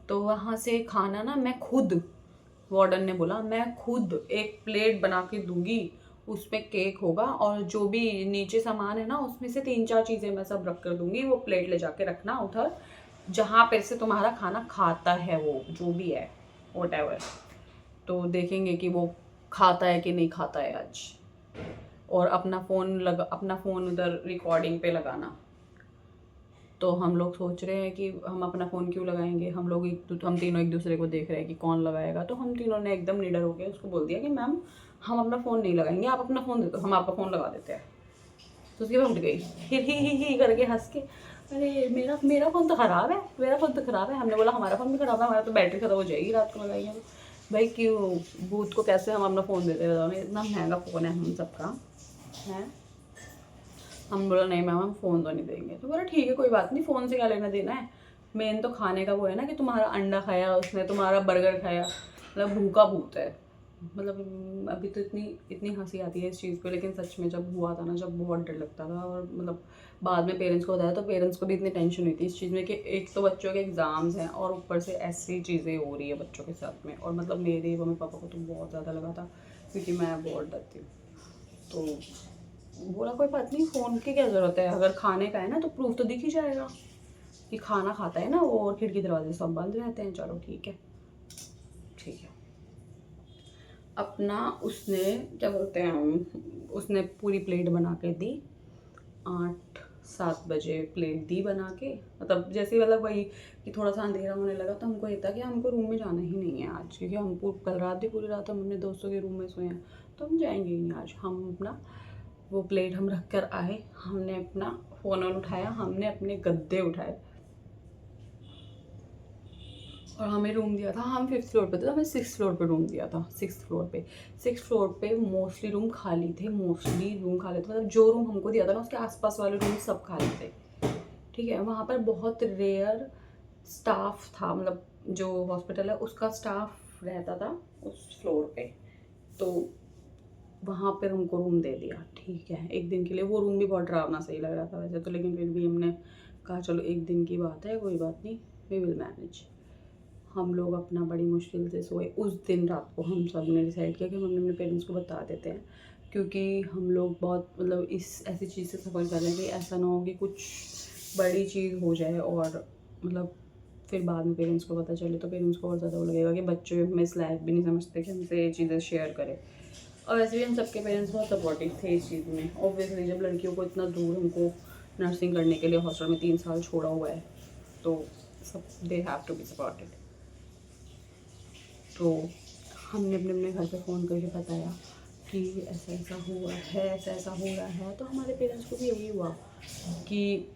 तो वहाँ से खाना ना मैं खुद, वार्डन ने बोला मैं खुद एक प्लेट बना के दूंगी, उसमें केक होगा और जो भी नीचे सामान है ना उसमें से 3-4 चीज़ें मैं सब रख कर दूंगी, वो प्लेट ले जाके रखना उधर जहाँ पे से तुम्हारा खाना खाता है, वो जो भी है वॉट। तो देखेंगे कि वो खाता है कि नहीं खाता है आज। और अपना फ़ोन उधर रिकॉर्डिंग पे लगाना। तो हम लोग सोच रहे हैं कि हम अपना फ़ोन क्यों लगाएंगे, हम तीनों एक दूसरे को देख रहे हैं कि कौन लगाएगा। तो हम तीनों ने एकदम निडर होकर उसको बोल दिया कि मैम हम अपना फ़ोन नहीं लगाएंगे, आप अपना फ़ोन दे दो, हम आपका फ़ोन लगा देते हैं। तो उसकी उठ गई, फिर ही करके हंस के, अरे मेरा मेरा फ़ोन तो ख़राब है, मेरा फ़ोन तो ख़राब है। हमने बोला हमारा फ़ोन भी ख़राब है, हमारा तो बैटरी ख़त्म हो जाएगी रात को लगाएंगे तो। भाई क्यों भूत को कैसे हम अपना फ़ोन देते हैं, इतना महंगा फ़ोन है हम सबका है। हम बोला नहीं मैम हम फ़ोन तो नहीं देंगे। तो बोला ठीक है कोई बात नहीं, फ़ोन से क्या लेना देना है, मेन तो खाने का वो है ना कि तुम्हारा अंडा खाया उसने, तुम्हारा बर्गर खाया, मतलब भूखा भूत है। मतलब अभी तो इतनी इतनी हंसी आती है इस चीज़ पे, लेकिन सच में जब हुआ था ना, जब बहुत डर लगता था। और मतलब बाद में पेरेंट्स को बताया तो पेरेंट्स को भी इतनी टेंशन हुई थी इस चीज़ में कि एक तो बच्चों के एग्ज़ाम्स हैं और ऊपर से ऐसी चीज़ें हो रही है बच्चों के साथ में। और मतलब मेरे मम्मी पापा को तो बहुत ज़्यादा लगा था क्योंकि मैं बहुत डरती हूँ। तो बोला कोई बात नहीं, फ़ोन की क्या ज़रूरत है, अगर खाने का है ना तो प्रूफ तो दिख ही जाएगा कि खाना खाता है ना वो, और खिड़की दरवाजे सब बंद रहते हैं। चलो ठीक है, ठीक है। अपना उसने क्या बोलते हैं, उसने पूरी प्लेट बना के दी, 8-7 बजे प्लेट दी बना के। मतलब जैसे मतलब वही कि थोड़ा सा अंधेरा होने लगा तो हमको ये था कि हमको रूम में जाना ही नहीं है आज, क्योंकि हम कल रात भी पूरी रात हम अपने दोस्तों के रूम में सोए हैं, तो हम जाएंगे ही नहीं आज। हम अपना वो प्लेट हम रख कर आए, हमने अपना फ़ोन उठाया, हमने अपने गद्दे उठाए और हमें रूम दिया था, हम 5th फ्लोर पे थे तो हमें 6th फ्लोर पे रूम दिया था। 6th फ्लोर पे मोस्टली रूम खाली थे, मतलब जो रूम हमको दिया था ना उसके आसपास वाले रूम सब खाली थे, ठीक है। वहाँ पर बहुत रेयर स्टाफ था, मतलब जो हॉस्पिटल है उसका स्टाफ रहता था उस फ्लोर पे, तो वहाँ पर हमको रूम दे दिया, ठीक है, एक दिन के लिए। वो रूम भी बहुत डरावना सही लग रहा था वैसे तो, लेकिन फिर भी हमने कहा चलो एक दिन की बात है, कोई बात नहीं, वी विल मैनेज। हम लोग अपना बड़ी मुश्किल से सोए उस दिन रात को। हम सब ने डिसाइड किया कि हम अपने पेरेंट्स को बता देते हैं, क्योंकि हम लोग बहुत मतलब इस ऐसी चीज़ से सफ़र कर रहे हैं कि ऐसा ना हो कि कुछ बड़ी चीज़ हो जाए और मतलब फिर बाद में पेरेंट्स को पता चले तो पेरेंट्स को और ज़्यादा वो लगेगा कि बच्चे हमें इस लायक भी नहीं समझते कि हमसे ये चीज़ें शेयर करें। और वैसे भी हम सबके पेरेंट्स बहुत सपोर्टिव थे इस चीज़ में। ऑब्वियसली जब लड़कियों को इतना दूर हमको नर्सिंग करने के लिए हॉस्टल में 3 साल छोड़ा हुआ है तो सब they have to be supported. तो हमने अपने अपने घर पे फ़ोन करके बताया कि ऐसा ऐसा हुआ है, ऐसा ऐसा हो रहा है। तो हमारे पेरेंट्स को भी यही हुआ कि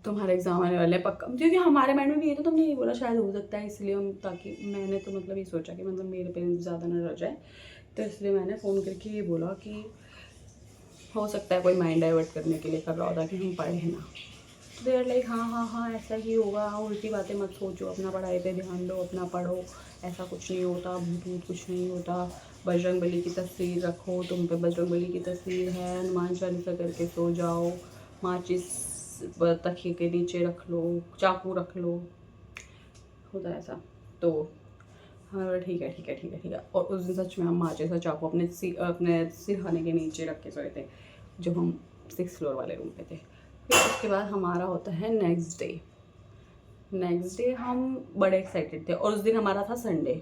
तुम्हारा एग्ज़ाम आने वाला है पक्का, क्योंकि हमारे माइंड में भी ये तो तुमने ये बोला शायद हो सकता है, इसलिए हम, ताकि मैंने तो मतलब ये सोचा कि मतलब मेरे पेरेंट्स ज़्यादा ना डर जाए, तो इसलिए मैंने फ़ोन करके ये बोला कि हो सकता है कोई माइंड डाइवर्ट करने के लिए कर रहा होता कि हम पढ़े ना। दे आर लाइक हाँ हाँ हाँ ऐसा ही होगा, उल्टी बातें मत सोचो, अपना पढ़ाई पे ध्यान दो, अपना पढ़ो, ऐसा कुछ नहीं होता, भूत वूत कुछ नहीं होता, बजरंग बली की तस्वीर रखो, तुम पे बजरंग बली की तस्वीर है, हनुमान चालीसा करके सो जाओ, माचिस तकिए के नीचे रख लो, चाकू रख लो, होता है ऐसा। तो हाँ ठीक है ठीक है ठीक है ठीक है। और उस दिन सच में हम माचिस और चाकू अपने सिरहाने के नीचे रख के सोए थे, जब हम 6th फ्लोर वाले रूम पे थे। फिर उसके बाद हमारा होता है नेक्स्ट डे हम बड़े एक्साइटेड थे, और उस दिन हमारा था संडे।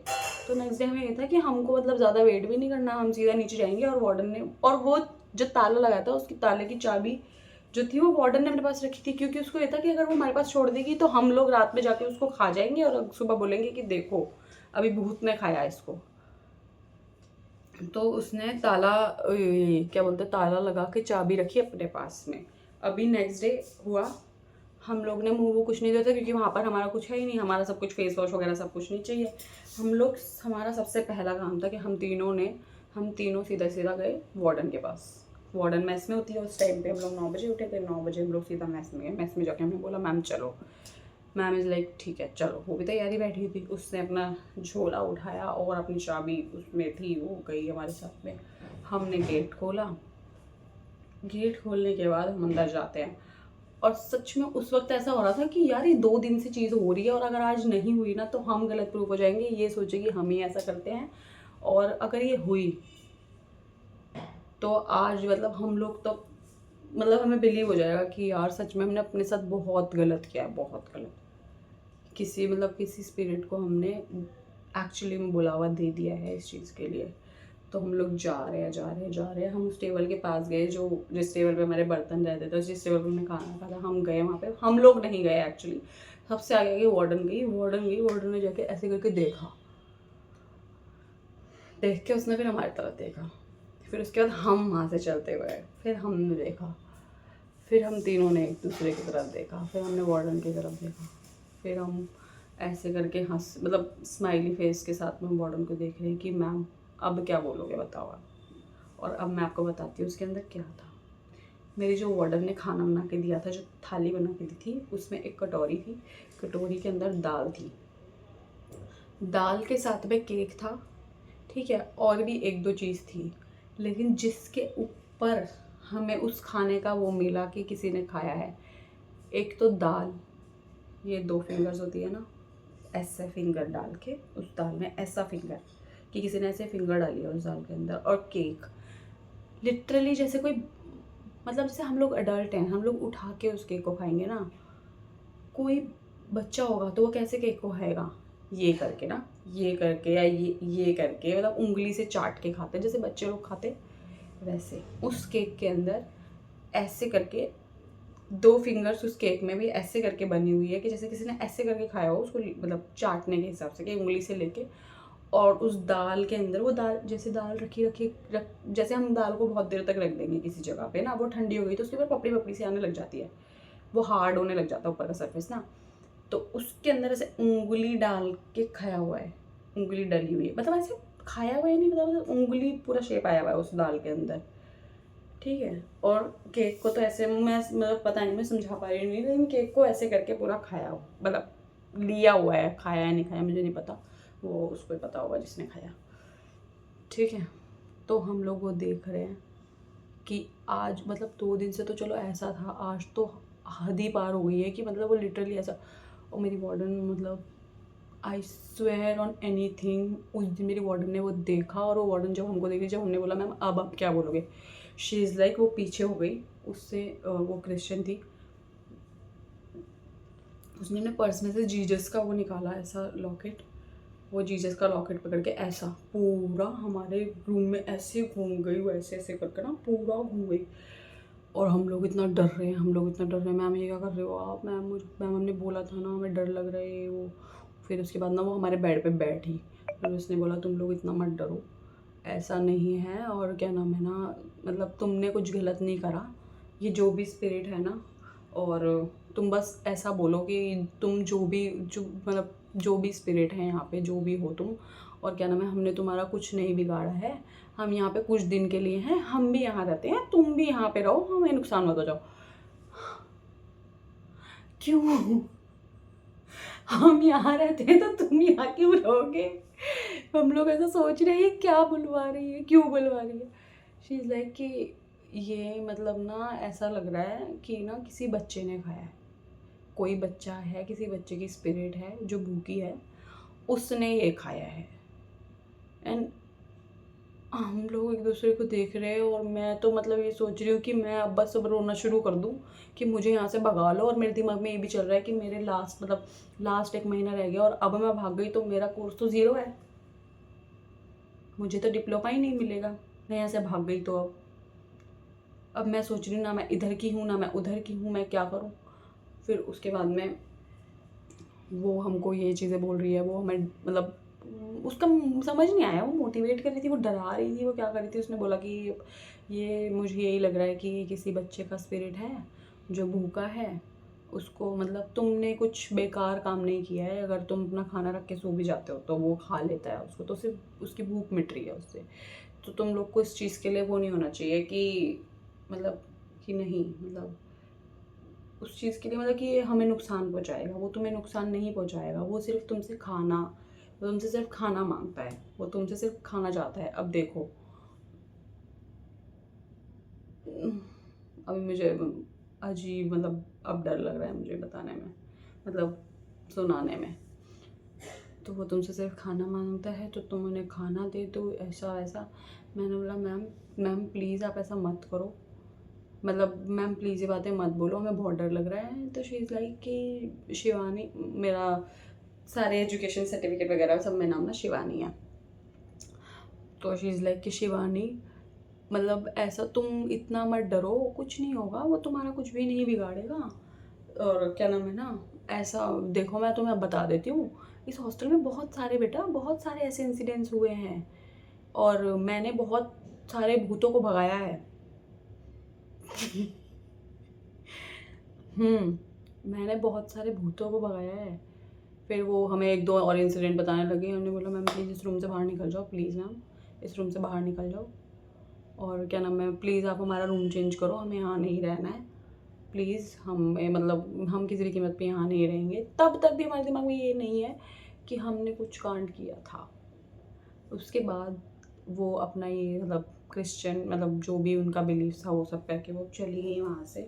तो नेक्स्ट डे हमें ये था कि हमको मतलब ज़्यादा वेट भी नहीं करना, हम सीधा नीचे जाएंगे, और वार्डन ने, और वो जो ताला लगाया था उसकी ताले की चाबी जो थी वो वार्डन ने अपने पास रखी थी, क्योंकि उसको ये था कि अगर वो हमारे पास छोड़ देगी तो हम लोग रात में जाके उसको खा जाएंगे और सुबह बोलेंगे कि देखो अभी भूत ने खाया इसको। तो उसने ताला क्या बोलते ताला लगा के चाबी रखी अपने पास में। अभी नेक्स्ट डे हुआ, हम लोग ने मुँह वो कुछ नहीं दिया था, क्योंकि वहाँ पर हमारा कुछ है ही नहीं, हमारा सब कुछ फेस वॉश वगैरह सब कुछ नहीं चाहिए। हमारा सबसे पहला काम था कि हम तीनों सीधा सीधा गए वार्डन के पास। वार्डन मेस में होती है उस टाइम पे, हम लोग 9 बजे उठे थे, 9 बजे हम लोग सीधा मेस में गए। मेस में जाके हमने बोला मैम चलो, मैम इज़ लाइक ठीक है चलो। वो भी तैयारी बैठी थी, उसने अपना झोला उठाया और अपनी चाबी उसमें थी, वो गई हमारे साथ में। हमने गेट खोला, गेट खोलने के बाद हम अंदर जाते हैं, और सच में उस वक्त ऐसा हो रहा था कि यार ये 2 दिन से चीज़ हो रही है, और अगर आज नहीं हुई ना तो हम गलत प्रूफ हो जाएंगे, ये सोचे कि हम ही ऐसा करते हैं, और अगर ये हुई तो आज मतलब हम लोग तो मतलब हमें बिलीव हो जाएगा कि यार सच में हमने अपने साथ बहुत गलत किया है, बहुत गलत। किसी स्पिरिट को हमने एक्चुअली में बुलावा दे दिया है इस चीज़ के लिए। तो हम लोग जा रहे हैं, हम उस टेबल के पास गए जिस टेबल पे हमारे बर्तन रहते थे, जिस टेबल पे हमने खाना खाया था, हम गए वहाँ पे। हम लोग नहीं गए एक्चुअली, सबसे आगे गई वार्डन ने जाके ऐसे करके देखा, देख के उसने फिर हमारी तरफ देखा, फिर उसके बाद हम वहाँ से चलते हुए, फिर हमने देखा, फिर हम तीनों ने एक दूसरे की तरफ देखा, फिर हमने वार्डन की तरफ देखा, फिर हम ऐसे करके मतलब स्माइली फेस के साथ में वार्डन को देख रहे हैं कि मैम अब क्या बोलोगे बताओ आप। और अब मैं आपको बताती हूँ उसके अंदर क्या था। मेरी जो वार्डन ने खाना बना के दिया था, जो थाली बना के दी थी, उसमें एक कटोरी थी, कटोरी के अंदर दाल थी, दाल के साथ में केक था, ठीक है, और भी 1-2 चीज़ थी। लेकिन जिसके ऊपर हमें उस खाने का वो मिला कि किसी ने खाया है, एक तो दाल, ये 2 फिंगर्स होती है ना, ऐसे फिंगर डाल के उस दाल में, ऐसा फिंगर कि किसी ने ऐसे फिंगर डाली है उस दाल के अंदर, और केक लिटरली जैसे कोई, मतलब जैसे हम लोग अडल्ट हैं, हम लोग उठा के उस केक को खाएंगे ना, कोई बच्चा होगा तो वो कैसे केक को खाएगा, ये करके ना, ये करके या ये करके, मतलब उंगली से चाट के खाते जैसे बच्चे लोग खाते, वैसे उस केक के अंदर ऐसे करके 2 फिंगर्स उस केक में भी ऐसे करके बनी हुई है कि जैसे किसी ने ऐसे करके खाया हो उसको, मतलब चाटने के हिसाब से कि उंगली से लेके, और उस दाल के अंदर वो दाल, जैसे दाल जैसे हम दाल को बहुत देर तक रख देंगे किसी जगह पे ना, वो ठंडी हो गई तो उसके ऊपर पपड़ी पपड़ी सी आने लग जाती है, वो हार्ड होने लग जाता है ऊपर का सरफेस ना, तो उसके अंदर ऐसे उंगली डाल के खाया हुआ है, उंगली डली हुई है, मतलब ऐसे खाया हुआ है नहीं, मतलब उंगली पूरा शेप आया हुआ है उस दाल के अंदर, ठीक है। और केक को तो ऐसे मैं मतलब पता नहीं मैं समझा पा रही नहीं, लेकिन केक को ऐसे करके पूरा खाया हो, मतलब लिया हुआ है, खाया है नहीं खाया मुझे नहीं पता, वो उसको ही पता होगा जिसने खाया, ठीक है। तो हम लोग वो देख रहे हैं कि आज मतलब 2 दिन से तो चलो ऐसा था, आज तो हद ही पार हो गई है कि मतलब वो लिटरली ऐसा। और मेरी वार्डन मतलब आई स्वेयर ऑन एनीथिंग, उस दिन मेरी वार्डन ने वो देखा, और वो वार्डन जब हमको देखी, जब हमने बोला मैम अब आप क्या बोलोगे, शी इज़ लाइक, वो पीछे हो गई उससे, वो क्रिश्चियन थी, उसने अपने पर्स में से जीजस का वो निकाला, ऐसा लॉकेट, वो जीजस का लॉकेट पकड़ के ऐसा पूरा हमारे रूम में ऐसे घूम गई, वो ऐसे ऐसे करके ना पूरा घूम गई, और हम लोग इतना डर रहे हैं, मैम ये क्या कर रहे हो आप, मैम हमने बोला था ना हमें डर लग रहा है वो। फिर उसके बाद ना वो हमारे बेड पे बैठी, फिर उसने बोला तुम लोग इतना मत डरो, ऐसा नहीं है, और क्या नाम है ना, मतलब तुमने कुछ गलत नहीं करा, ये जो भी स्पिरिट है ना, और तुम बस ऐसा बोलो कि तुम जो मतलब जो भी स्पिरिट है यहाँ पे, जो भी हो तुम, और क्या नाम है, हमने तुम्हारा कुछ नहीं बिगाड़ा है, हम यहाँ पे कुछ दिन के लिए हैं, हम भी यहाँ रहते हैं, तुम भी यहाँ पे रहो, हमें नुकसान मत हो जाओ। क्यों? हम यहाँ रहते हैं तो तुम यहाँ क्यों रहोगे? हम लोग ऐसा सोच रहे हैं, क्या बुलवा रही है, क्यों बुलवा रही है? शी इज़ लाइक कि ये मतलब ना ऐसा लग रहा है कि ना किसी बच्चे ने खाया है, कोई बच्चा है, किसी बच्चे की स्पिरिट है जो भूखी है, उसने ये खाया है। एंड हम लोग एक दूसरे को देख रहे हैं और मैं तो मतलब ये सोच रही हूँ कि मैं अब बस अब रोना शुरू कर दूँ कि मुझे यहाँ से भगा लो। और मेरे दिमाग में ये भी चल रहा है कि मेरे लास्ट 1 महीना रह गया और अब मैं भाग गई तो मेरा कोर्स तो 0 है, मुझे तो डिप्लोमा ही नहीं मिलेगा। मैं यहाँ से भाग गई तो अब मैं सोच रही हूँ ना मैं इधर की हूँ ना मैं उधर की हूँ, मैं क्या करूँ? फिर उसके बाद में वो हमको ये चीज़ें बोल रही है, वो हमें मतलब उसका समझ नहीं आया, वो मोटिवेट कर रही थी, वो डरा रही थी, वो क्या कर रही थी। उसने बोला कि ये मुझे यही लग रहा है कि ये किसी बच्चे का स्पिरिट है जो भूखा है, उसको मतलब तुमने कुछ बेकार काम नहीं किया है, अगर तुम अपना खाना रख के सो भी जाते हो तो वो खा लेता है उसको, तो सिर्फ उसकी भूख मिट रही है उससे। तो तुम लोग को इस चीज़ के लिए वो नहीं होना चाहिए कि मतलब कि नहीं मतलब उस चीज़ के लिए मतलब कि ये हमें नुकसान पहुंचाएगा, वो तुम्हें नुकसान नहीं पहुंचाएगा, वो सिर्फ तुमसे खाना, वो तुमसे सिर्फ खाना मांगता है, वो तुमसे सिर्फ खाना चाहता है। अब देखो अभी मुझे अजीब मतलब अब डर लग रहा है मुझे बताने में, मतलब सुनाने में। तो वो तुमसे सिर्फ खाना मांगता है तो तुम उन्हें खाना दे दो, ऐसा वैसा। मैंने बोला मैम प्लीज़ आप ऐसा मत करो, मतलब मैम प्लीज़ ये बातें मत बोलो, हमें बहुत डर लग रहा है। तो शी इज़ लाइक कि शिवानी, मेरा सारे एजुकेशन सर्टिफिकेट वगैरह सब में नाम ना शिवानी है। तो शी इज़ लाइक कि शिवानी मतलब ऐसा तुम इतना मत डरो, कुछ नहीं होगा, वो तुम्हारा कुछ भी नहीं बिगाड़ेगा। और क्या नाम है ना, ऐसा देखो मैं तुम्हें अब बता देती हूँ, इस हॉस्टल में बहुत सारे ऐसे इंसिडेंट्स हुए हैं और मैंने बहुत सारे भूतों को भगाया है। मैंने बहुत सारे भूतों को भगाया है। फिर वो हमें 1-2 और इंसिडेंट बताने लगे। हमने बोला मैम प्लीज़ इस रूम से बाहर निकल जाओ, प्लीज़ मैम इस रूम से बाहर निकल जाओ, और क्या नाम है प्लीज़ आप हमारा रूम चेंज करो, हमें यहाँ नहीं रहना है प्लीज़, हम किसी भी कीमत पे यहाँ नहीं रहेंगे। तब तक भी हमारे दिमाग में ये नहीं है कि हमने कुछ कांड किया था। उसके बाद वो अपना ये मतलब क्रिश्चियन मतलब जो भी उनका बिलीफ था वो सब करके वो चली गई, वहाँ से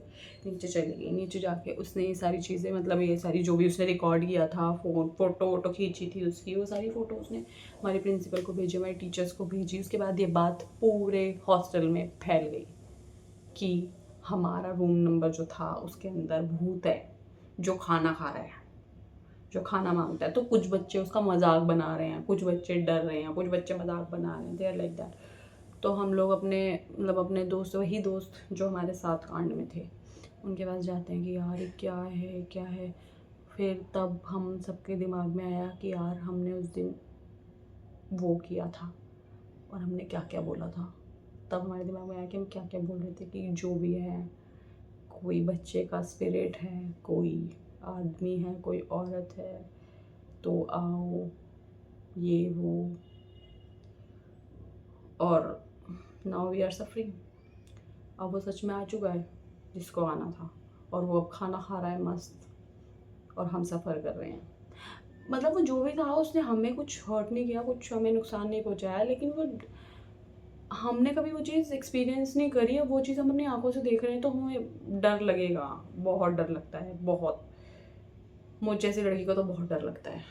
नीचे चली गई। नीचे जाके उसने ये सारी चीज़ें मतलब ये सारी जो भी उसने रिकॉर्ड किया था, फ़ोटो वोटो खींची थी उसकी, वो सारी फ़ोटो उसने हमारे प्रिंसिपल को भेजी, हमारे टीचर्स को भेजी। उसके बाद ये बात पूरे हॉस्टल में फैल गई कि हमारा रूम नंबर जो था उसके अंदर भूत है जो खाना खा रहा है, जो खाना मांगता है। तो कुछ बच्चे उसका मजाक बना रहे हैं, कुछ बच्चे डर रहे हैं, कुछ बच्चे मजाक बना रहे हैं, दे आर लाइक दैट। तो हम लोग अपने दोस्त, वही दोस्त जो हमारे साथ कांड में थे, उनके पास जाते हैं कि यार ये क्या है। फिर तब हम सबके दिमाग में आया कि यार हमने उस दिन वो किया था और हमने क्या क्या बोला था। तब हमारे दिमाग में आया कि हम क्या क्या बोल रहे थे कि जो भी है, कोई बच्चे का स्पिरिट है, कोई आदमी है, कोई औरत है, तो आओ ये वो। और नाउ वी आर सफरिंग। अब वो सच में आ चुका है जिसको आना था, और वो अब खाना खा रहा है मस्त, और हम सफ़र कर रहे हैं। मतलब वो जो भी था उसने हमें कुछ हर्ट नहीं किया, कुछ हमें नुकसान नहीं पहुंचाया, लेकिन वो हमने कभी वो चीज़ एक्सपीरियंस नहीं करी है, वो चीज़ हम अपनी आंखों से देख रहे हैं तो हमें डर लगेगा, बहुत डर लगता है, बहुत। मुझ जैसी लड़की को तो बहुत डर लगता है।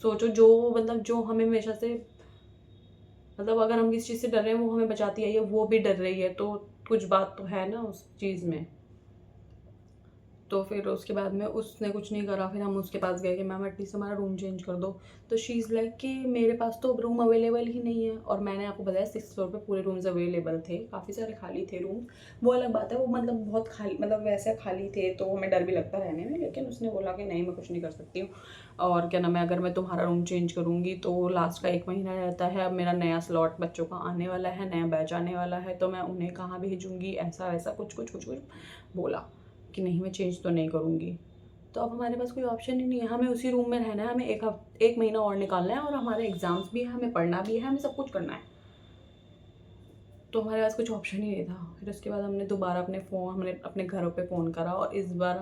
सोचो जो मतलब जो हमें हमेशा से मतलब अगर हम किस चीज़ से डर रहे हैं वो हमें बचाती है, वो भी डर रही है, तो कुछ बात तो है ना उस चीज़ में। तो फिर उसके बाद में उसने कुछ नहीं करा। फिर हम उसके पास गए कि मैम एटलीस्ट हमारा रूम चेंज कर दो। तो शी इज़ लाइक कि मेरे पास तो रूम अवेलेबल ही नहीं है। और मैंने आपको बताया 6th फ्लोर पे पूरे रूम्स अवेलेबल थे, काफ़ी सारे खाली थे रूम। वो अलग बात है, वो मतलब बहुत खाली मतलब वैसे खाली थे तो हमें डर भी लगता रहने में, लेकिन उसने बोला कि नहीं मैं कुछ नहीं कर सकती हूँ, और क्या नाम है अगर मैं तुम्हारा रूम चेंज करूँगी तो लास्ट का 1 महीना रहता है, अब मेरा नया स्लॉट बच्चों का आने वाला है, नया बैच आने वाला है, तो मैं उन्हें कहाँ भेजूँगी, ऐसा वैसा कुछ बोला कि नहीं मैं चेंज तो नहीं करूँगी। तो अब हमारे पास कोई ऑप्शन ही नहीं है, हमें उसी रूम में रहना है, हमें एक महीना और निकालना है और हमारे एग्ज़ाम्स भी है, हमें पढ़ना भी है, हमें सब कुछ करना है। तो हमारे पास कुछ ऑप्शन ही नहीं था। फिर उसके बाद हमने दोबारा हमने अपने घरों पे फ़ोन करा और इस बार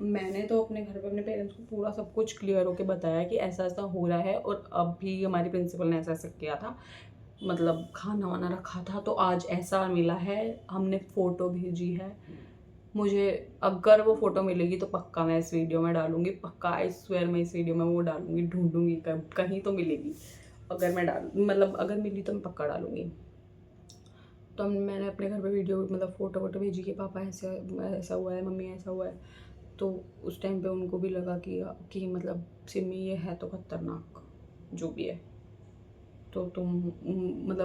मैंने तो अपने घर पे अपने पेरेंट्स को पूरा सब कुछ क्लियर होकर बताया कि ऐसा ऐसा हो रहा है और अब भी हमारी प्रिंसिपल ने ऐसा ऐसा किया था, मतलब खाना वाना रखा था तो आज ऐसा मिला है। हमने फ़ोटो भेजी है, मुझे अगर वो फ़ोटो मिलेगी तो पक्का मैं इस वीडियो में डालूँगी, पक्का आई स्वेयर मैं इस वीडियो में वो डालूँगी, ढूँढूँगी कहीं तो मिलेगी। अगर मैं अगर मिली तो मैं पक्का डालूँगी। तो मैंने अपने घर पे वीडियो फ़ोटो भेजी कि पापा ऐसा हुआ है, मम्मी ऐसा हुआ है। तो उस टाइम पे उनको भी लगा कि मतलब सिमी ये है तो खतरनाक जो भी है, तो तुम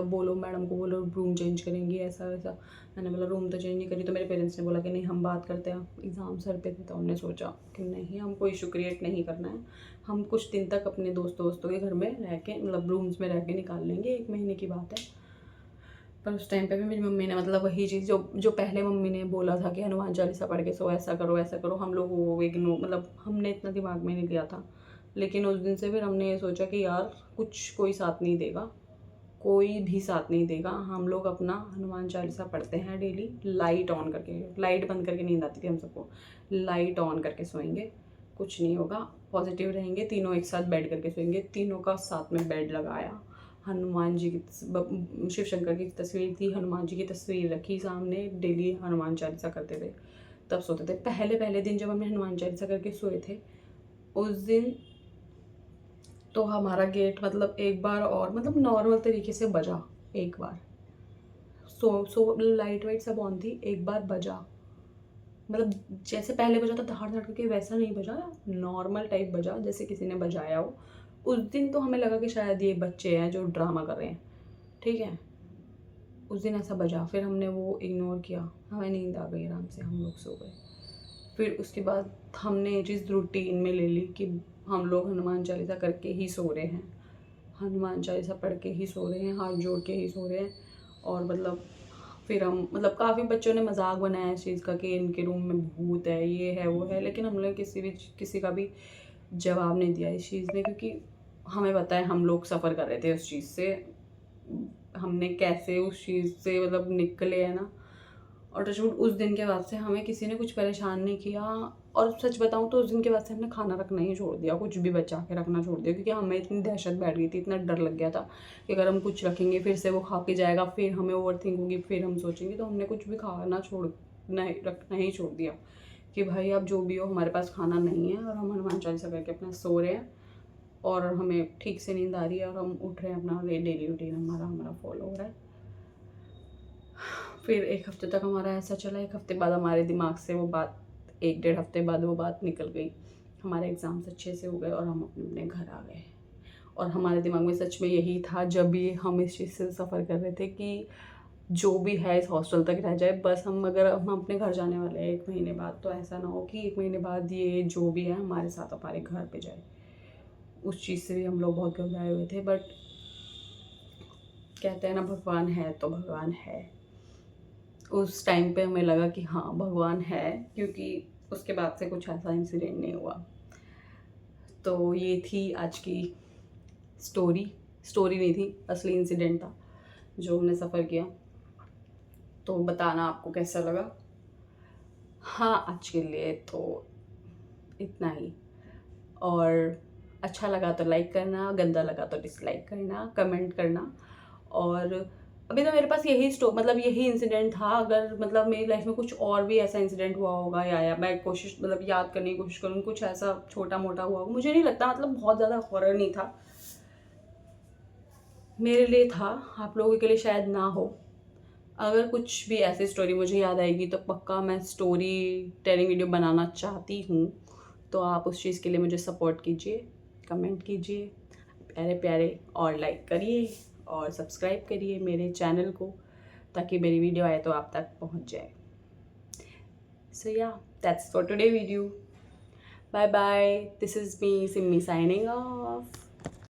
बोलो मैडम को, बोलो रूम चेंज करेंगी ऐसा वैसा। मैंने बोला रूम तो चेंज नहीं करी। तो मेरे पेरेंट्स ने बोला कि नहीं हम बात करते हैं। एग्ज़ाम सर पे थे तो हमने सोचा कि नहीं, हमको इशू क्रिएट नहीं करना है, हम कुछ दिन तक अपने दोस्तों के घर में रह के रूम्स में रह के निकाल लेंगे, 1 महीने की बात है। पर उस टाइम पे भी मेरी मम्मी ने वही चीज़ जो पहले मम्मी ने बोला था कि हनुमान चालीसा पढ़ के सो, ऐसा करो, हम लोग वो इग्नोर हमने इतना दिमाग में नहीं लिया था। लेकिन उस दिन से फिर हमने ये सोचा कि यार कोई साथ नहीं देगा, कोई भी साथ नहीं देगा, हम लोग अपना हनुमान चालीसा पढ़ते हैं डेली, लाइट ऑन करके, लाइट बंद करके नींद आती थी हम सबको, लाइट ऑन करके सोएंगे, कुछ नहीं होगा, पॉजिटिव रहेंगे, तीनों एक साथ बेड करके सोएंगे। तीनों का साथ में बेड लगाया, हनुमान जी की, शिव शंकर की तस्वीर थी, हनुमान जी की तस्वीर रखी सामने, डेली हनुमान चालीसा करते थे, तब सोते थे। पहले दिन जब हमने हनुमान चालीसा करके सोए थे, उस दिन तो हमारा गेट एक बार और नॉर्मल तरीके से बजा, एक बार सो लाइट वाइट सब ऑन थी, एक बार बजा, जैसे पहले बजा था धाड़ धाड़ करके, वैसा नहीं बजा, नॉर्मल टाइप बजा जैसे किसी ने बजाया हो। उस दिन तो हमें लगा कि शायद ये बच्चे हैं जो ड्रामा कर रहे हैं, ठीक है, उस दिन ऐसा बजा। फिर हमने वो इग्नोर किया, हमें नींद आ गई, आराम से हम लोग सो गए। फिर उसके बाद हमने ये चीज़ रूटीन में ले ली कि हम लोग हनुमान चालीसा करके ही सो रहे हैं, हनुमान चालीसा पढ़ के ही सो रहे हैं, हाथ जोड़ के ही सो रहे हैं। और फिर हम काफ़ी बच्चों ने मजाक बनाया इस चीज़ का कि इनके रूम में भूत है, ये है वो है, लेकिन हमने किसी का भी जवाब नहीं दिया इस चीज़ में, क्योंकि हमें पता है हम लोग सफ़र कर रहे थे उस चीज़ से, हमने कैसे उस चीज़ से निकले हैं ना। और टचवुड उस दिन के बाद से हमें किसी ने कुछ परेशान नहीं किया। और सच बताऊं तो उस दिन के बाद से हमने खाना रखना ही छोड़ दिया, कुछ भी बचा के रखना छोड़ दिया, क्योंकि हमें इतनी दहशत बैठ गई थी, इतना डर लग गया था कि अगर हम कुछ रखेंगे फिर से वो खा के जाएगा, फिर हमें ओवरथिंक होगी, फिर हम सोचेंगे। तो हमने कुछ भी रखना ही छोड़ दिया कि भाई अब जो भी हो हमारे पास खाना नहीं है, और हम हनुमान चालीसा करके अपना सो रहे हैं और हमें ठीक से नींद आ रही है और हम उठ रहे हैं, अपना डेली रूटीन हमारा फॉलो हो रहा है। फिर 1 हफ्ते तक हमारा ऐसा चला। 1 हफ्ते बाद हमारे दिमाग से वो बात, 1-1.5 हफ्ते बाद वो बात निकल गई, हमारे एग्ज़ाम्स अच्छे से हो गए और हम अपने घर आ गए। और हमारे दिमाग में सच में यही था, जब भी हम इस चीज़ से सफ़र कर रहे थे, कि जो भी है इस हॉस्टल तक रह जाए बस। अगर हम अपने घर जाने वाले हैं 1 महीने बाद, तो ऐसा ना हो कि 1 महीने बाद ये जो भी है हमारे साथ हमारे घर पे जाए। उस चीज़ से भी हम लोग बहुत घबराए हुए थे। बट कहते हैं ना, भगवान है तो भगवान है। उस टाइम पे हमें लगा कि हाँ भगवान है, क्योंकि उसके बाद से कुछ ऐसा इंसिडेंट नहीं हुआ। तो ये थी आज की स्टोरी नहीं थी, असली इंसिडेंट था जो हमने सफ़र किया। तो बताना आपको कैसा लगा। हाँ, आज के लिए तो इतना ही। और अच्छा लगा तो लाइक करना, गंदा लगा तो डिसलाइक करना, कमेंट करना। और अभी तो मेरे पास यही इंसिडेंट था। अगर मेरी लाइफ में कुछ और भी ऐसा इंसिडेंट हुआ होगा, या मैं कोशिश याद करने की कोशिश करूँ, कुछ ऐसा छोटा मोटा हुआ होगा, मुझे नहीं लगता, बहुत ज़्यादा हॉरर नहीं था, मेरे लिए था, आप लोगों के लिए शायद ना हो। अगर कुछ भी ऐसी स्टोरी मुझे याद आएगी तो पक्का मैं स्टोरी टेलिंग वीडियो बनाना चाहती हूँ। तो आप उस चीज़ के लिए मुझे सपोर्ट कीजिए, कमेंट कीजिए प्यारे प्यारे, और लाइक करिए और सब्सक्राइब करिए मेरे चैनल को, ताकि मेरी वीडियो आए तो आप तक पहुँच जाए। So yeah, that's for today video. Bye bye. This is me, Simmi, signing off.